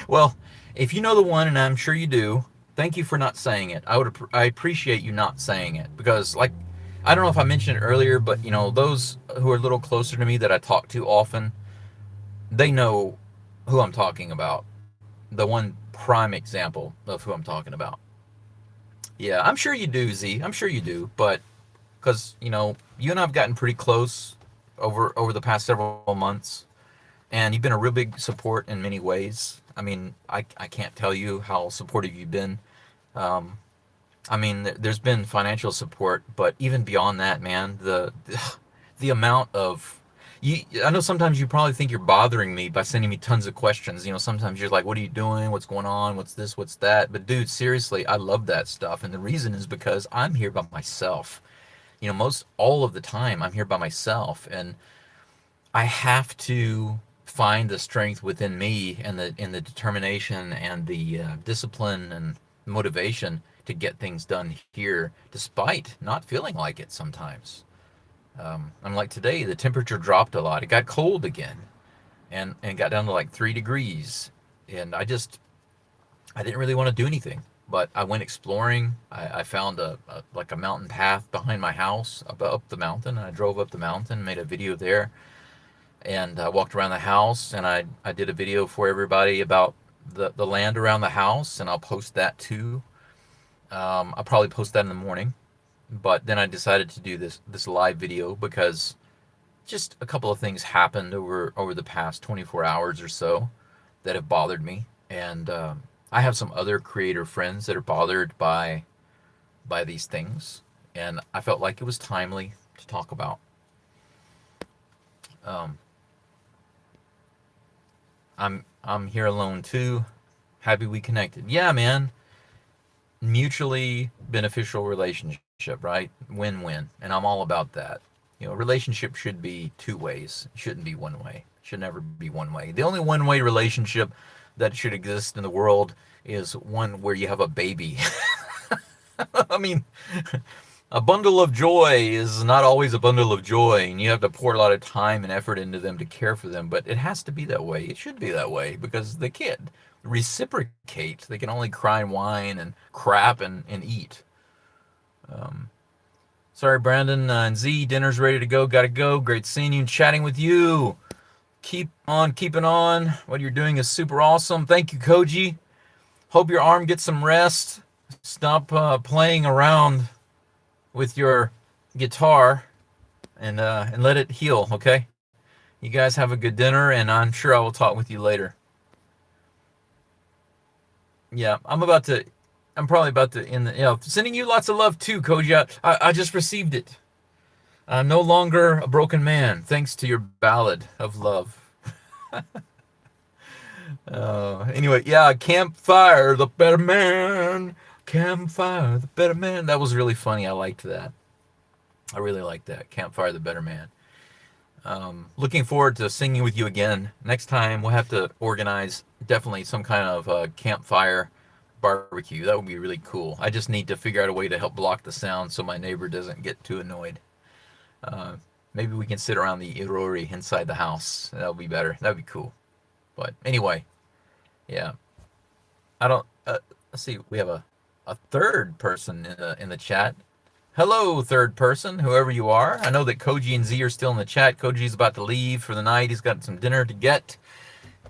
Well, if you know the one, and I'm sure you do, thank you for not saying it. I appreciate you not saying it, because I don't know if I mentioned it earlier, but those who are a little closer to me that I talk to often, they know who I'm talking about. The one prime example of who I'm talking about. Yeah, I'm sure you do, Z. I'm sure you do, but because you and I've gotten pretty close over the past several months, and you've been a real big support in many ways. I mean, I can't tell you how supportive you've been. I mean, there's been financial support, but even beyond that, man, the amount of I know sometimes you probably think you're bothering me by sending me tons of questions. Sometimes you're like, what are you doing? What's going on? What's this? What's that? But dude, seriously, I love that stuff. And the reason is because I'm here by myself. Most all of the time I'm here by myself, and I have to find the strength within me and the determination and the discipline and motivation to get things done here, despite not feeling like it sometimes. I'm like today, the temperature dropped a lot. It got cold again, and got down to like 3 degrees. And I didn't really want to do anything, but I went exploring. I found a mountain path behind my house, up the mountain, and I drove up the mountain, made a video there, and I walked around the house, and I did a video for everybody about the land around the house, and I'll post that too. I'll probably post that in the morning. But then I decided to do this live video because just a couple of things happened over the past 24 hours or so that have bothered me. And I have some other creator friends that are bothered by these things. And I felt like it was timely to talk about. I'm here alone too. Happy we connected. Yeah, man. Mutually beneficial relationship, right? Win-win. And I'm all about that. Relationship should be 2 ways. It shouldn't be 1 way. It should never be 1 way. The only 1-way relationship that should exist in the world is one where you have a baby. I mean, a bundle of joy is not always a bundle of joy, and you have to pour a lot of time and effort into them to care for them, but it has to be that way. It should be that way, because the kid reciprocate. They can only cry and whine and crap and eat. Sorry, Brandon and Z, dinner's ready to go. Gotta go. Great seeing you and chatting with you. Keep on keeping on. What you're doing is super awesome. Thank you, Koji. Hope your arm gets some rest. Stop playing around with your guitar and let it heal, okay? You guys have a good dinner, and I'm sure I will talk with you later. Yeah, I'm probably about to end sending you lots of love too, Koji. I just received it. I'm no longer a broken man, thanks to your ballad of love. Anyway, yeah, Campfire, the better man. Campfire, the better man. That was really funny. I liked that. I really liked that. Campfire, the better man. Looking forward to singing with you again. Next time, we'll have to organize definitely some kind of campfire barbecue. That would be really cool. I just need to figure out a way to help block the sound so my neighbor doesn't get too annoyed. Maybe we can sit around the irori inside the house. That would be better. That would be cool. But anyway, yeah. I don't. Let's see. We have a third person in the chat. Hello, third person, whoever you are. I know that Koji and Z are still in the chat. Koji's about to leave for the night. He's got some dinner to get.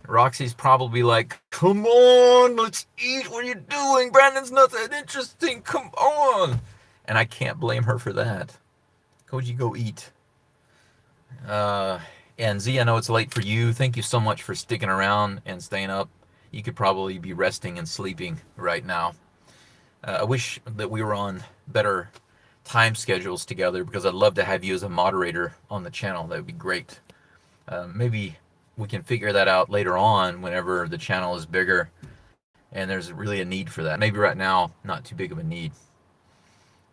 Roxy's probably like, come on, let's eat. What are you doing? Brandon's not that interesting. Come on. And I can't blame her for that. Koji, go eat. And Z, I know it's late for you. Thank you so much for sticking around and staying up. You could probably be resting and sleeping right now. I wish that we were on better time schedules together, because I'd love to have you as a moderator on the channel. That would be great. Maybe we can figure that out later on whenever the channel is bigger and there's really a need for that. Maybe right now, not too big of a need.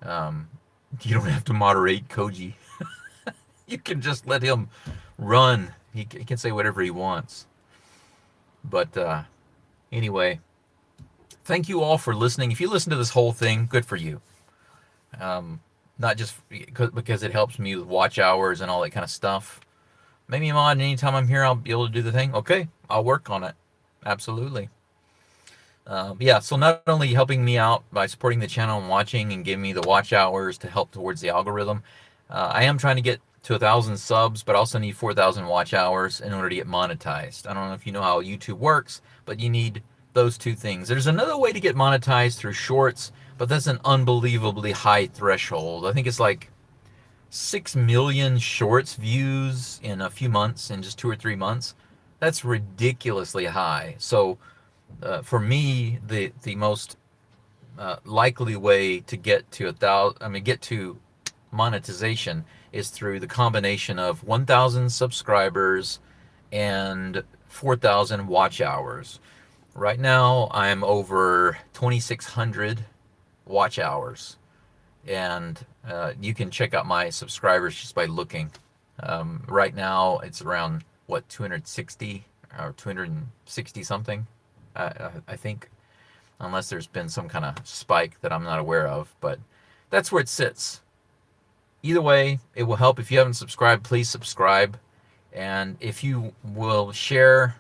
You don't have to moderate Koji. You can just let him run. He can say whatever he wants. But anyway, thank you all for listening. If you listen to this whole thing, good for you. Not just because it helps me with watch hours and all that kind of stuff. Maybe I'm on anytime I'm here, I'll be able to do the thing. Okay, I'll work on it. Absolutely. Yeah, so not only helping me out by supporting the channel and watching and giving me the watch hours to help towards the algorithm, I am trying to get to 1,000 subs, but I also need 4,000 watch hours in order to get monetized. I don't know if you know how YouTube works, but you need those two things. There's another way to get monetized through shorts, but that's an unbelievably high threshold. I think it's like 6 million shorts views in a few months, in just 2 or 3 months. That's ridiculously high. So for me, the most likely way to get to get to monetization is through the combination of 1,000 subscribers and 4,000 watch hours. Right now, I'm over 2,600 watch hours, and you can check out my subscribers just by looking. Right now, it's around 260 or 260 something, I think, unless there's been some kind of spike that I'm not aware of, but that's where it sits. Either way, it will help. If you haven't subscribed, please subscribe. And if you will share,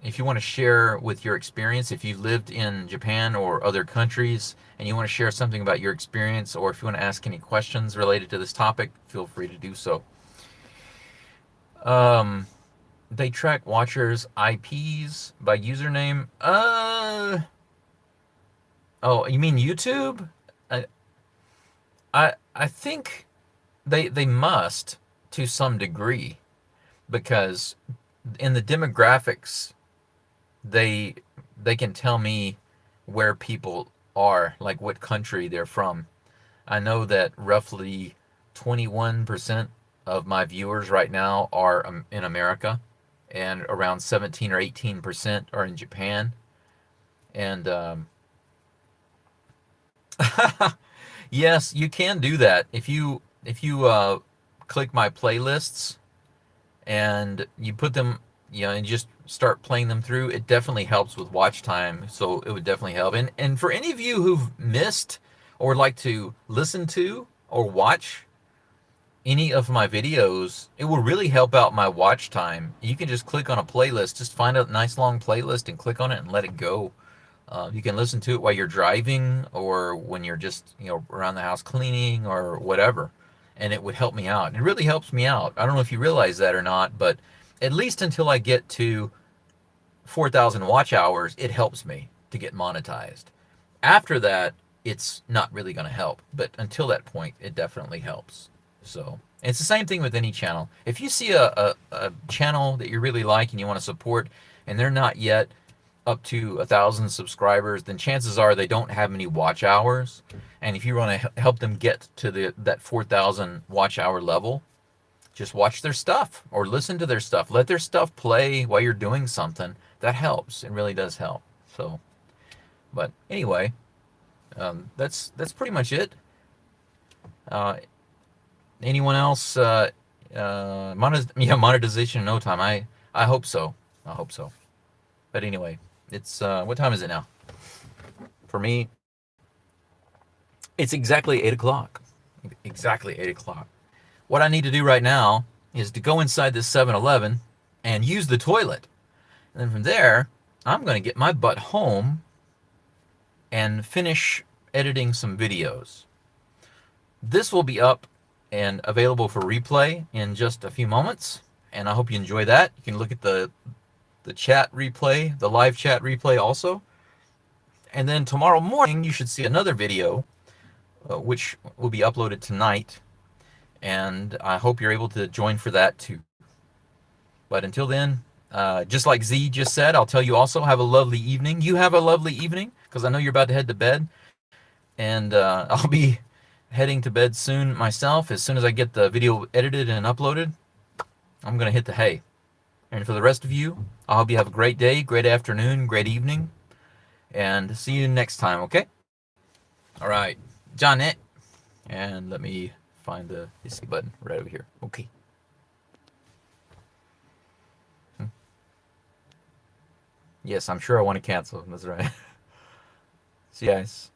if you want to share with your experience, if you've lived in Japan or other countries and you want to share something about your experience, or if you want to ask any questions related to this topic, feel free to do so. They track watchers' IPs by username. Oh, you mean YouTube? I think they must, to some degree, because in the demographics, they can tell me where people are, like what country they're from. I know that roughly 21% of my viewers right now are in America, and around 17 or 18% are in Japan. And yes, you can do that. If you click my playlists and you put them, and just start playing them through, it definitely helps with watch time. So it would definitely help. And for any of you who've missed or like to listen to or watch any of my videos, it will really help out my watch time. You can just click on a playlist, just find a nice long playlist and click on it and let it go. You can listen to it while you're driving or when you're just, around the house cleaning or whatever. And it would help me out. It really helps me out. I don't know if you realize that or not, but at least until I get to 4,000 watch hours, it helps me to get monetized. After that, it's not really going to help. But until that point, it definitely helps. So it's the same thing with any channel. If you see a channel that you really like and you want to support, and they're not yet up to 1,000 subscribers, then chances are they don't have many watch hours. And if you want to help them get to that 4,000 watch hour level, just watch their stuff or listen to their stuff. Let their stuff play while you're doing something. That helps. It really does help. So, but anyway, that's pretty much it. Anyone else? Monetization in no time. I hope so. I hope so. But anyway, it's what time is it now? For me, it's exactly 8 o'clock. Exactly 8 o'clock. What I need to do right now is to go inside this 7-Eleven and use the toilet. And then from there, I'm going to get my butt home and finish editing some videos. This will be up and available for replay in just a few moments, and I hope you enjoy that. You can look at the chat replay, the live chat replay also. And then tomorrow morning, you should see another video, which will be uploaded tonight, and I hope you're able to join for that too. But until then, just like Z just said, I'll tell you also, have a lovely evening. You have a lovely evening, because I know you're about to head to bed. And I'll be heading to bed soon myself. As soon as I get the video edited and uploaded, I'm going to hit the hay. And for the rest of you, I hope you have a great day, great afternoon, great evening. And see you next time, okay? All right. Johnette. And let me find the escape button right over here. Okay. Yes, I'm sure I want to cancel. That's right. See you guys.